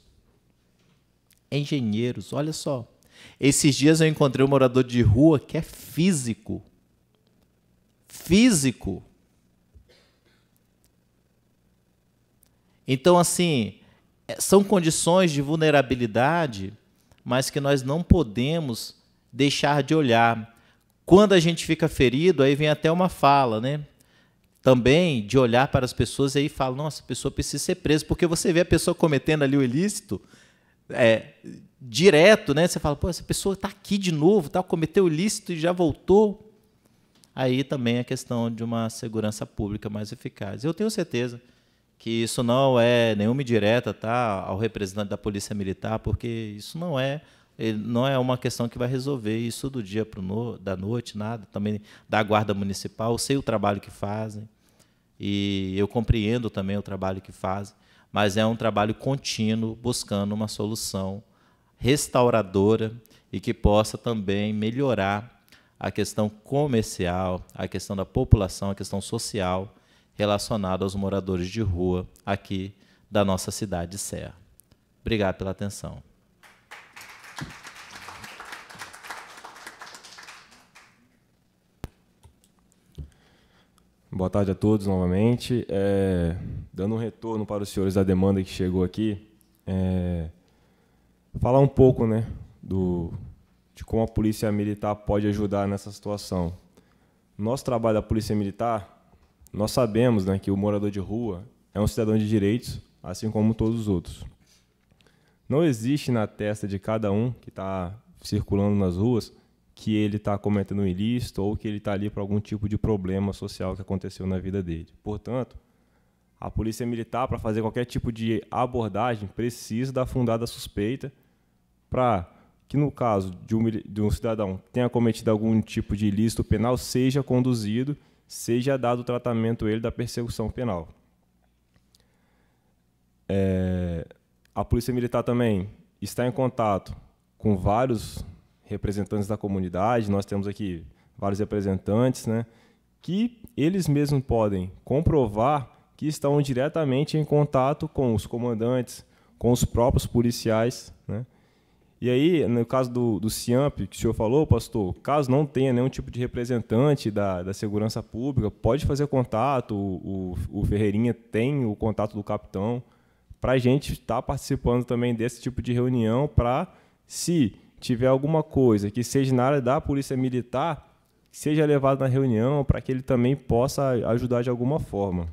Engenheiros, olha só. Esses dias eu encontrei um morador de rua que é físico. Físico. Então, assim, são condições de vulnerabilidade, mas que nós não podemos deixar de olhar. Quando a gente fica ferido, aí vem até uma fala, né? Também de olhar para as pessoas e aí fala, nossa, a pessoa precisa ser presa, porque você vê a pessoa cometendo ali o ilícito direto, né? Você fala, pô, essa pessoa está aqui de novo, cometeu o ilícito e já voltou. Aí também a questão de uma segurança pública mais eficaz. Eu tenho certeza que isso não é nenhuma indireta, tá, ao representante da Polícia Militar, porque isso não é uma questão que vai resolver isso do dia para da noite, nada, também da Guarda Municipal. Eu sei o trabalho que fazem e eu compreendo também o trabalho que fazem, mas é um trabalho contínuo buscando uma solução restauradora e que possa também melhorar a questão comercial, a questão da população, a questão social relacionada aos moradores de rua aqui da nossa cidade de Serra. Obrigado pela atenção. Boa tarde a todos novamente. Dando um retorno para os senhores da demanda que chegou aqui, falar um pouco, né, de como a Polícia Militar pode ajudar nessa situação. Nosso trabalho da Polícia Militar, nós sabemos, né, que o morador de rua é um cidadão de direitos, assim como todos os outros. Não existe na testa de cada um que está circulando nas ruas que ele está cometendo um ilícito ou que ele está ali por algum tipo de problema social que aconteceu na vida dele. Portanto, a Polícia Militar, para fazer qualquer tipo de abordagem, precisa da fundada suspeita para que, no caso de um cidadão que tenha cometido algum tipo de ilícito penal, seja conduzido, seja dado o tratamento a ele da persecução penal. A Polícia Militar também está em contato com vários representantes da comunidade, nós temos aqui vários representantes, né, que eles mesmos podem comprovar que estão diretamente em contato com os comandantes, com os próprios policiais, né. E aí, no caso do CIAMP, que o senhor falou, pastor, caso não tenha nenhum tipo de representante da segurança pública, pode fazer contato, o Ferreirinha tem o contato do capitão, para a gente estar participando também desse tipo de reunião, para, se tiver alguma coisa que seja na área da Polícia Militar, seja levado na reunião, para que ele também possa ajudar de alguma forma.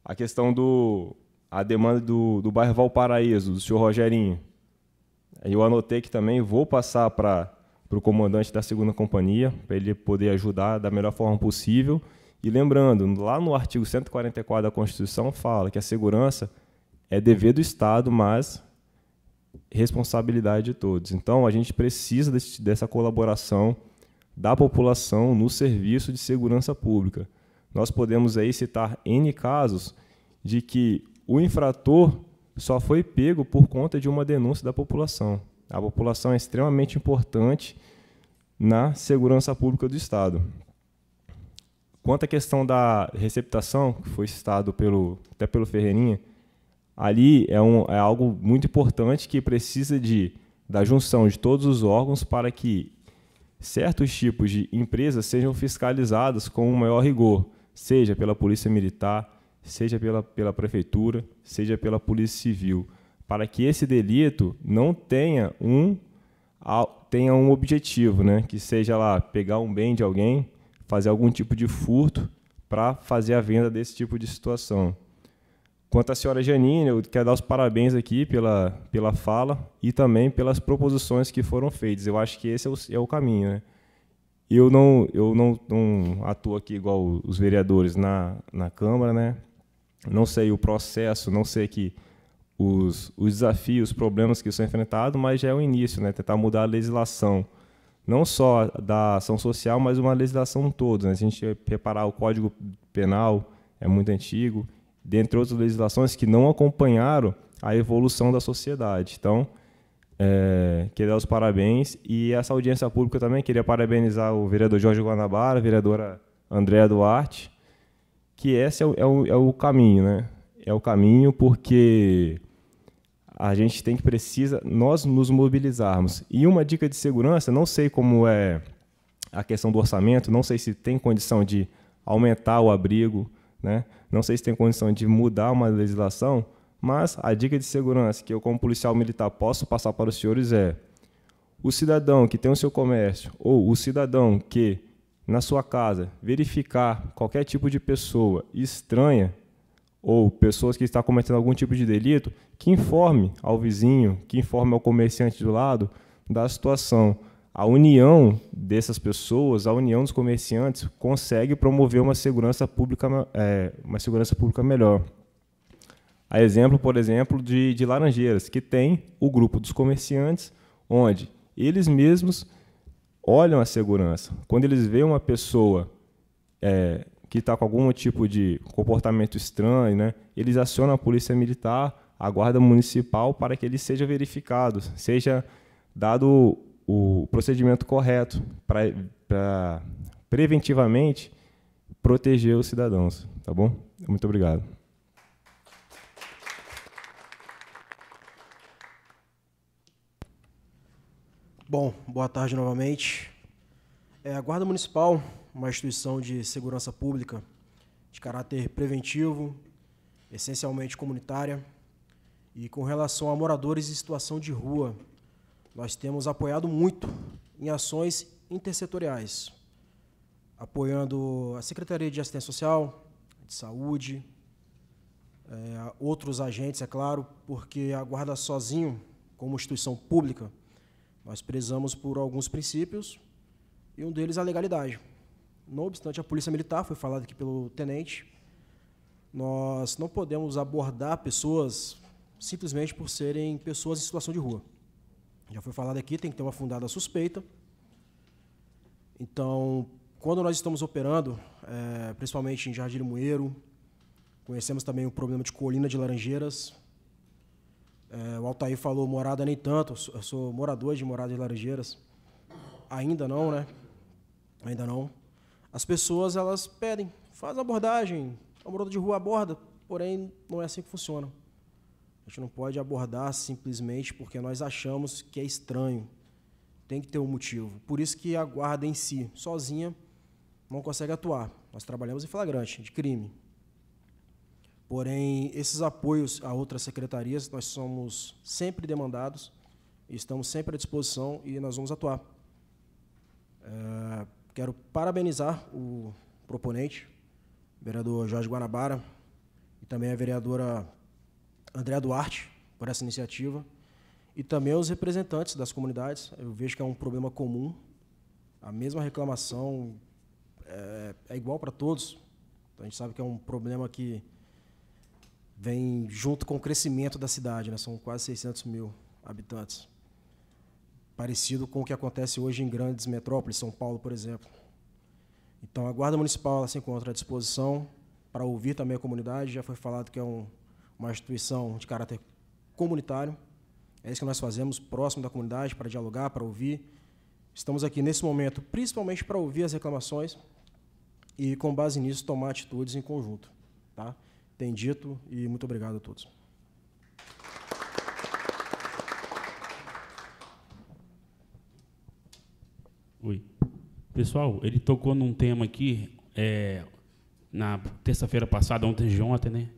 a questão a demanda do bairro Valparaíso, do senhor Rogerinho. Eu anotei que também vou passar para o comandante da 2ª Companhia, para ele poder ajudar da melhor forma possível. E lembrando, lá no artigo 144 da Constituição fala que a segurança é dever do Estado, mas responsabilidade de todos. Então, a gente precisa dessa colaboração da população no serviço de segurança pública. Nós podemos aí citar N casos de que o infrator só foi pego por conta de uma denúncia da população. A população é extremamente importante na segurança pública do Estado. Quanto à questão da receptação, que foi citado até pelo Ferreirinha, ali é algo muito importante que precisa da junção de todos os órgãos para que certos tipos de empresas sejam fiscalizadas com um maior rigor, seja pela Polícia Militar, seja pela Prefeitura, seja pela Polícia Civil, para que esse delito não tenha um objetivo, né? Que seja lá pegar um bem de alguém, fazer algum tipo de furto para fazer a venda desse tipo de situação. Quanto à senhora Janine, eu quero dar os parabéns aqui pela fala e também pelas proposições que foram feitas. Eu acho que esse é o caminho, né? Eu não atuo aqui igual os vereadores na Câmara, né? Não sei o processo, não sei os desafios, os problemas que são enfrentados, mas já é o início, né? Tentar mudar a legislação, não só da ação social, mas uma legislação toda, né? Se a gente reparar, o Código Penal é muito antigo, dentre outras legislações que não acompanharam a evolução da sociedade. Então, queria dar os parabéns. E essa audiência pública também, queria parabenizar o vereador Jorge Guanabara, a vereadora Andréa Duarte, que esse é o caminho, né? É o caminho porque a gente precisa nós nos mobilizarmos. E uma dica de segurança, não sei como é a questão do orçamento, não sei se tem condição de aumentar o abrigo, né? Não sei se tem condição de mudar uma legislação, mas a dica de segurança que eu, como policial militar, posso passar para os senhores é: o cidadão que tem o seu comércio, ou o cidadão que, na sua casa, verificar qualquer tipo de pessoa estranha, ou pessoas que estão cometendo algum tipo de delito, que informe ao vizinho, que informe ao comerciante do lado da situação. A união dessas pessoas, a união dos comerciantes, consegue promover uma segurança pública melhor. A exemplo, por exemplo, de Laranjeiras, que tem o grupo dos comerciantes, onde eles mesmos olham a segurança. Quando eles veem uma pessoa que está com algum tipo de comportamento estranho, né, eles acionam a Polícia Militar, a Guarda Municipal, para que ele seja verificado, seja dado o procedimento correto para preventivamente proteger os cidadãos. Tá bom? Muito obrigado. Bom, boa tarde novamente. A Guarda Municipal, uma instituição de segurança pública de caráter preventivo, essencialmente comunitária, e com relação a moradores em situação de rua, nós temos apoiado muito em ações intersetoriais, apoiando a Secretaria de Assistência Social, de Saúde, outros agentes, é claro, porque a Guarda sozinho, como instituição pública, nós prezamos por alguns princípios, e um deles é a legalidade. Não obstante a Polícia Militar, foi falado aqui pelo tenente, nós não podemos abordar pessoas simplesmente por serem pessoas em situação de rua. Já foi falado aqui, tem que ter uma fundada suspeita. Então, quando nós estamos operando, principalmente em Jardim Limoeiro, conhecemos também o problema de Colina de Laranjeiras. O Altair falou morada nem tanto, eu sou morador de Morada de Laranjeiras. Ainda não, né? Ainda não. As pessoas, elas pedem, faz abordagem, a morador de rua aborda, porém não é assim que funciona. A gente não pode abordar simplesmente porque nós achamos que é estranho. Tem que ter um motivo. Por isso que a guarda em si, sozinha, não consegue atuar. Nós trabalhamos em flagrante de crime. Porém, esses apoios a outras secretarias, nós somos sempre demandados, estamos sempre à disposição e nós vamos atuar. Quero parabenizar o proponente, o vereador Jorge Guanabara, e também a vereadora Andréa Duarte, por essa iniciativa, e também os representantes das comunidades. Eu vejo que é um problema comum, a mesma reclamação é igual para todos. A gente sabe que é um problema que vem junto com o crescimento da cidade, né? São quase 600 mil habitantes. Parecido com o que acontece hoje em grandes metrópoles, São Paulo, por exemplo. Então, a Guarda Municipal ela se encontra à disposição para ouvir também a comunidade. Já foi falado que é uma instituição de caráter comunitário. É isso que nós fazemos, próximo da comunidade, para dialogar, para ouvir. Estamos aqui, nesse momento, principalmente para ouvir as reclamações e, com base nisso, tomar atitudes em conjunto. Tá? Tem dito e muito obrigado a todos. Oi. Pessoal, ele tocou num tema aqui, na terça-feira passada, ontem, né?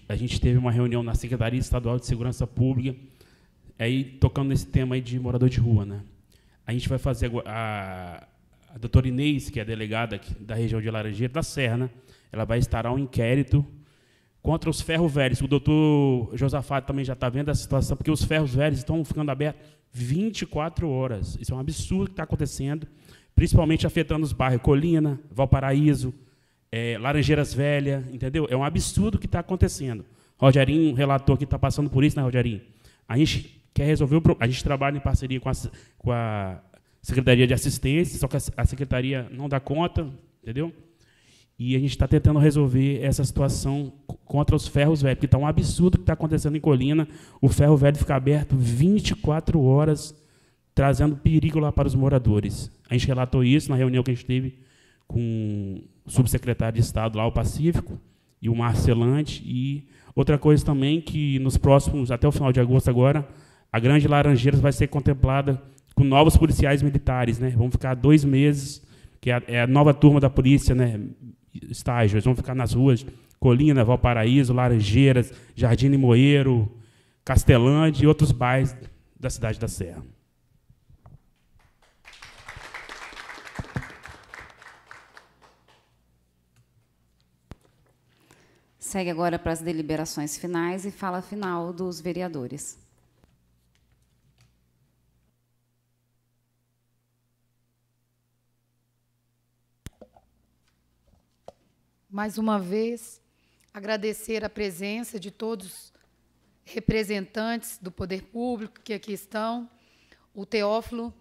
A gente teve uma reunião na Secretaria Estadual de Segurança Pública, aí tocando nesse tema aí de morador de rua, né? A gente vai fazer a doutora Inês, que é a delegada aqui da região de Laranjeira, da Serra, né? Ela vai instaurar um inquérito contra os ferros velhos. O doutor Josafato também já está vendo essa situação, porque os ferros velhos estão ficando abertos 24 horas. Isso é um absurdo que está acontecendo, principalmente afetando os bairros Colina, Valparaíso, Laranjeiras Velhas, entendeu? É um absurdo que está acontecendo. Rogerinho relatou que está passando por isso, né, Rogerinho? A gente quer resolver o problema. A gente trabalha em parceria com a Secretaria de Assistência, só que a Secretaria não dá conta, entendeu? E a gente está tentando resolver essa situação contra os ferros velhos, porque está um absurdo que está acontecendo em Colina, o ferro velho fica aberto 24 horas, trazendo perigo lá para os moradores. A gente relatou isso na reunião que a gente teve com o subsecretário de Estado lá, o Pacífico, e o Marcelante. E outra coisa também, que nos próximos, até o final de agosto agora, a Grande Laranjeiras vai ser contemplada com novos policiais militares, né? Vão ficar 2 meses, que é a nova turma da polícia, né? Estágio, eles vão ficar nas ruas Colina, Valparaíso, Laranjeiras, Jardim Limoeiro, Castelândia e outros bairros da cidade da Serra. Segue agora para as deliberações finais e fala final dos vereadores. Mais uma vez, agradecer a presença de todos os representantes do poder público que aqui estão. O Teófilo,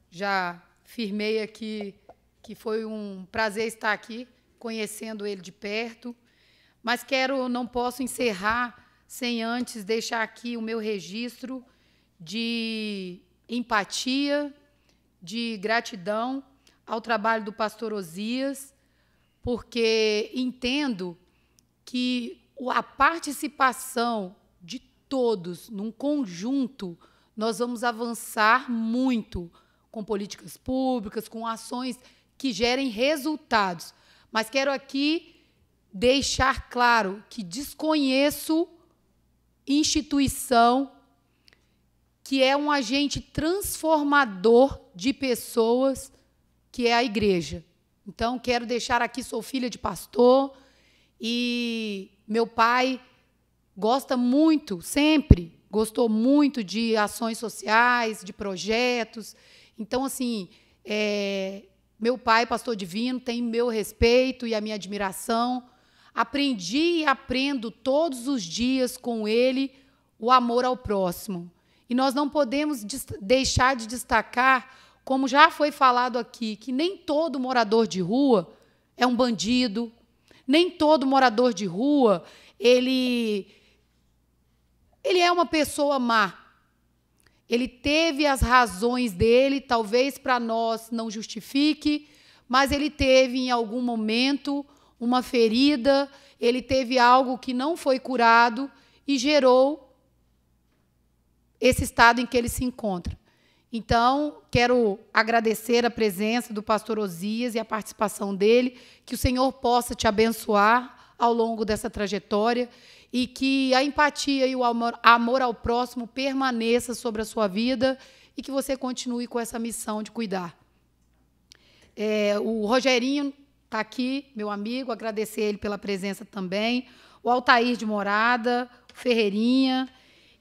já firmei aqui que foi um prazer estar aqui, conhecendo ele de perto. Mas não posso encerrar sem antes deixar aqui o meu registro de empatia, de gratidão ao trabalho do pastor Osias, porque entendo que a participação de todos num conjunto, nós vamos avançar muito com políticas públicas, com ações que gerem resultados. Mas quero aqui deixar claro que desconheço instituição que é um agente transformador de pessoas, que é a igreja. Então, quero deixar aqui, sou filha de pastor, e meu pai gosta muito, sempre gostou muito de ações sociais, de projetos. Então, assim, meu pai, pastor Divino, tem meu respeito e a minha admiração. Aprendi e aprendo todos os dias com ele o amor ao próximo. E nós não podemos deixar de destacar, como já foi falado aqui, que nem todo morador de rua é um bandido, nem todo morador de rua ele é uma pessoa má. Ele teve as razões dele, talvez para nós não justifique, mas ele teve em algum momento uma ferida, ele teve algo que não foi curado e gerou esse estado em que ele se encontra. Então, quero agradecer a presença do pastor Osias e a participação dele, que o Senhor possa te abençoar ao longo dessa trajetória e que a empatia e o amor ao próximo permaneça sobre a sua vida e que você continue com essa missão de cuidar. O Rogerinho está aqui, meu amigo, agradecer ele pela presença também. o Altair de Morada, o Ferreirinha,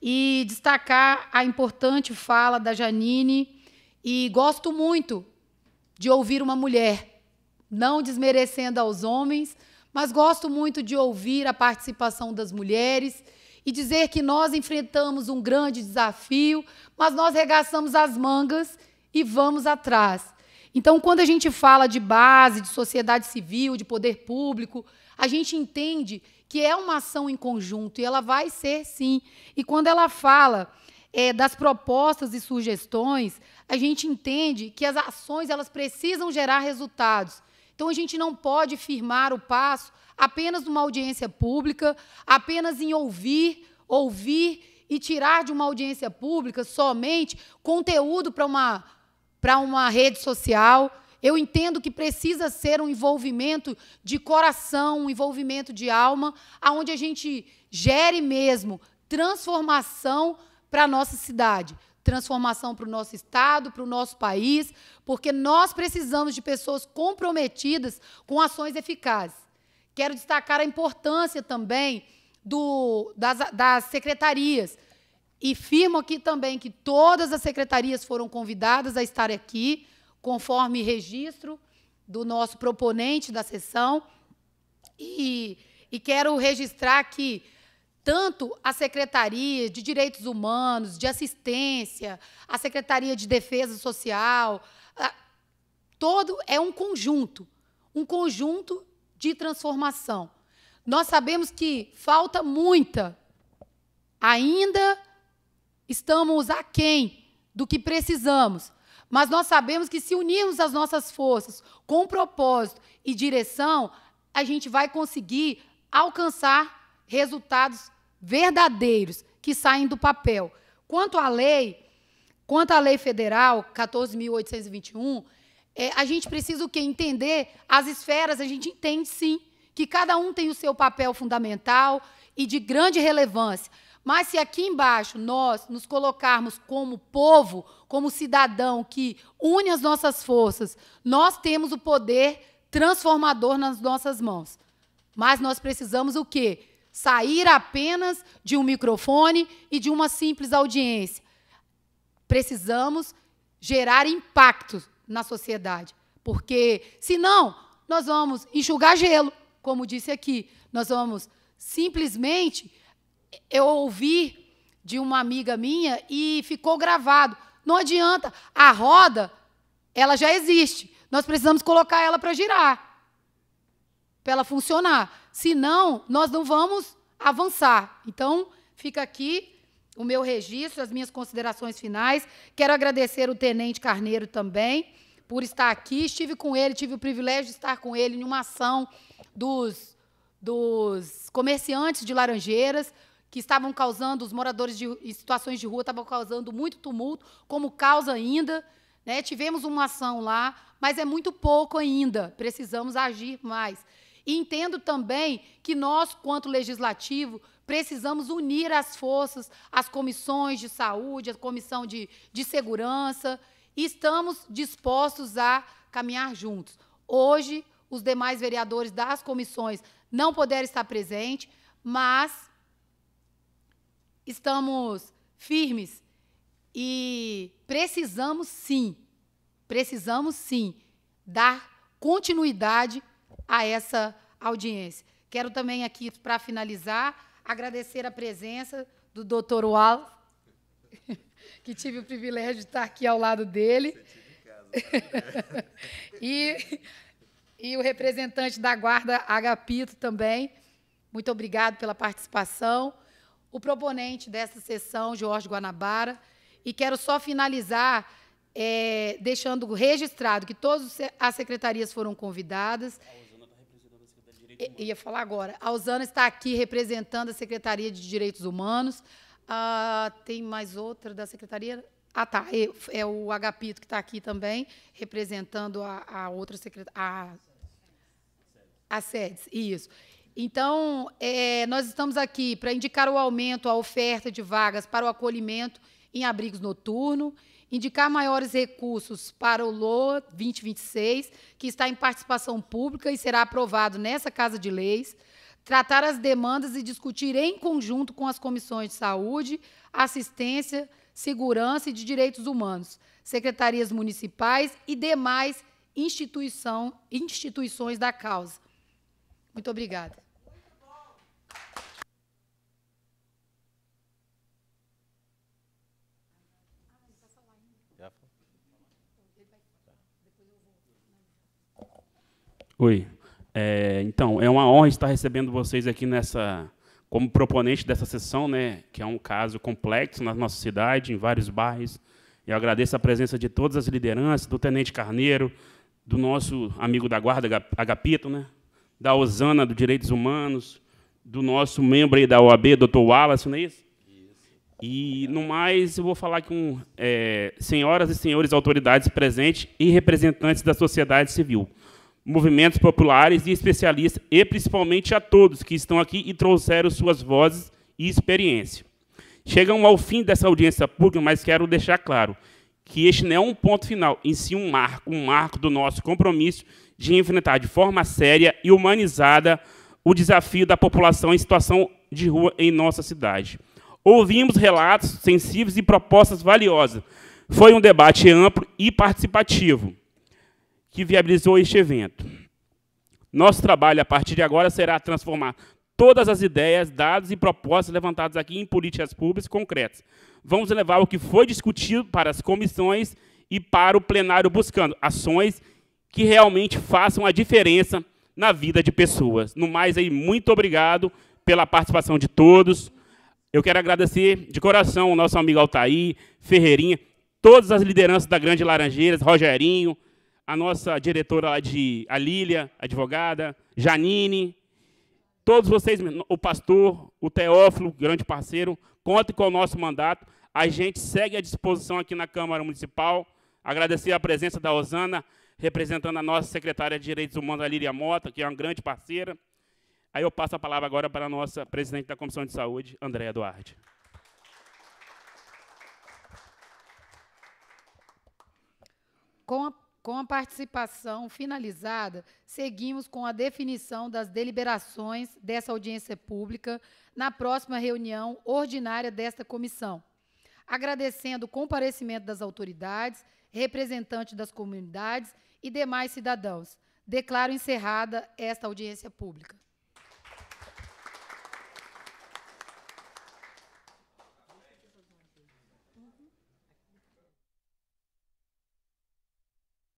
e destacar a importante fala da Janine. E gosto muito de ouvir uma mulher, não desmerecendo aos homens, mas gosto muito de ouvir a participação das mulheres e dizer que nós enfrentamos um grande desafio, mas nós regaçamos as mangas e vamos atrás. Então, quando a gente fala de base, de sociedade civil, de poder público, a gente entende que é uma ação em conjunto, e ela vai ser, sim. E quando ela fala das propostas e sugestões, a gente entende que as ações elas precisam gerar resultados. Então, a gente não pode firmar o passo apenas numa audiência pública, apenas em ouvir e tirar de uma audiência pública somente conteúdo para uma rede social. Eu entendo que precisa ser um envolvimento de coração, um envolvimento de alma, onde a gente gere mesmo transformação para a nossa cidade, transformação para o nosso estado, para o nosso país, porque nós precisamos de pessoas comprometidas com ações eficazes. Quero destacar a importância também das secretarias. E firmo aqui também que todas as secretarias foram convidadas a estar aqui, conforme registro do nosso proponente da sessão. E quero registrar que tanto a Secretaria de Direitos Humanos, de Assistência, a Secretaria de Defesa Social, todo é um conjunto de transformação. Nós sabemos que falta muita, ainda estamos aquém do que precisamos, mas nós sabemos que se unirmos as nossas forças com propósito e direção, a gente vai conseguir alcançar resultados verdadeiros que saem do papel. Quanto à lei federal 14.821, a gente precisa o quê? Entender as esferas. A gente entende, sim, que cada um tem o seu papel fundamental e de grande relevância. Mas se aqui embaixo nós nos colocarmos como povo, como cidadão que une as nossas forças, nós temos o poder transformador nas nossas mãos. Mas nós precisamos o quê? Sair apenas de um microfone e de uma simples audiência. Precisamos gerar impacto na sociedade, porque, senão, nós vamos enxugar gelo, como disse aqui. Nós vamos simplesmente... Eu ouvi de uma amiga minha e ficou gravado. Não adianta. A roda, ela já existe. Nós precisamos colocar ela para girar, para ela funcionar. Senão, nós não vamos avançar. Então, fica aqui o meu registro, as minhas considerações finais. Quero agradecer o Tenente Carneiro também por estar aqui. Estive com ele, tive o privilégio de estar com ele em uma ação dos comerciantes de Laranjeiras, que estavam causando, os moradores em situações de rua estavam causando muito tumulto, como causa ainda. Né? Tivemos uma ação lá, mas é muito pouco ainda, precisamos agir mais. E entendo também que nós, quanto legislativo, precisamos unir as forças, as comissões de saúde, a comissão de segurança, e estamos dispostos a caminhar juntos. Hoje, os demais vereadores das comissões não puderam estar presentes, mas estamos firmes e precisamos sim dar continuidade a essa audiência. Quero também aqui, para finalizar, agradecer a presença do Dr. Wallace, que tive o privilégio de estar aqui ao lado dele, e o representante da Guarda, Agapito, também. Muito obrigado pela participação. O proponente dessa sessão, Jorge Guanabara. E quero só finalizar deixando registrado que todas as secretarias foram convidadas. Ia falar agora. A Usana está aqui representando a Secretaria de Direitos Humanos. Tem mais outra da Secretaria? Tá. É o Agapito que está aqui também, representando a outra secretaria. A SEDES, isso. Então, nós estamos aqui para indicar o aumento, a oferta de vagas para o acolhimento em abrigos noturnos, indicar maiores recursos para o LOA 2026, que está em participação pública e será aprovado nessa Casa de Leis, tratar as demandas e discutir em conjunto com as comissões de saúde, assistência, segurança e de direitos humanos, secretarias municipais e demais instituições da causa. Muito obrigada. Oi. Então, é uma honra estar recebendo vocês aqui como proponente dessa sessão, né, que é um caso complexo na nossa cidade, em vários bairros. Eu agradeço a presença de todas as lideranças, do Tenente Carneiro, do nosso amigo da Guarda, Agapito, né, da Osana, do Direitos Humanos, do nosso membro aí da OAB, Dr. Wallace, não é isso? E, no mais, eu vou falar com senhoras e senhores autoridades presentes e representantes da sociedade civil, movimentos populares e especialistas, e principalmente a todos que estão aqui e trouxeram suas vozes e experiência. Chegamos ao fim dessa audiência pública, mas quero deixar claro que este não é um ponto final, em si um marco do nosso compromisso de enfrentar de forma séria e humanizada o desafio da população em situação de rua em nossa cidade. Ouvimos relatos sensíveis e propostas valiosas. Foi um debate amplo e participativo que viabilizou este evento. Nosso trabalho, a partir de agora, será transformar todas as ideias, dados e propostas levantadas aqui em políticas públicas concretas. Vamos levar o que foi discutido para as comissões e para o plenário, buscando ações que realmente façam a diferença na vida de pessoas. No mais, aí, muito obrigado pela participação de todos. Eu quero agradecer de coração ao nosso amigo Altair, Ferreirinha, todas as lideranças da Grande Laranjeiras, Rogerinho, a nossa diretora lá a Lília, advogada, Janine, todos vocês, o pastor, o Teófilo, grande parceiro, contem com o nosso mandato. A gente segue à disposição aqui na Câmara Municipal. Agradecer a presença da Osana, representando a nossa secretária de Direitos Humanos, a Lília Mota, que é uma grande parceira. Aí eu passo a palavra agora para a nossa presidente da Comissão de Saúde, Andréa Duarte. Com a participação finalizada, seguimos com a definição das deliberações dessa audiência pública na próxima reunião ordinária desta comissão. Agradecendo o comparecimento das autoridades, representantes das comunidades e demais cidadãos. Declaro encerrada esta audiência pública.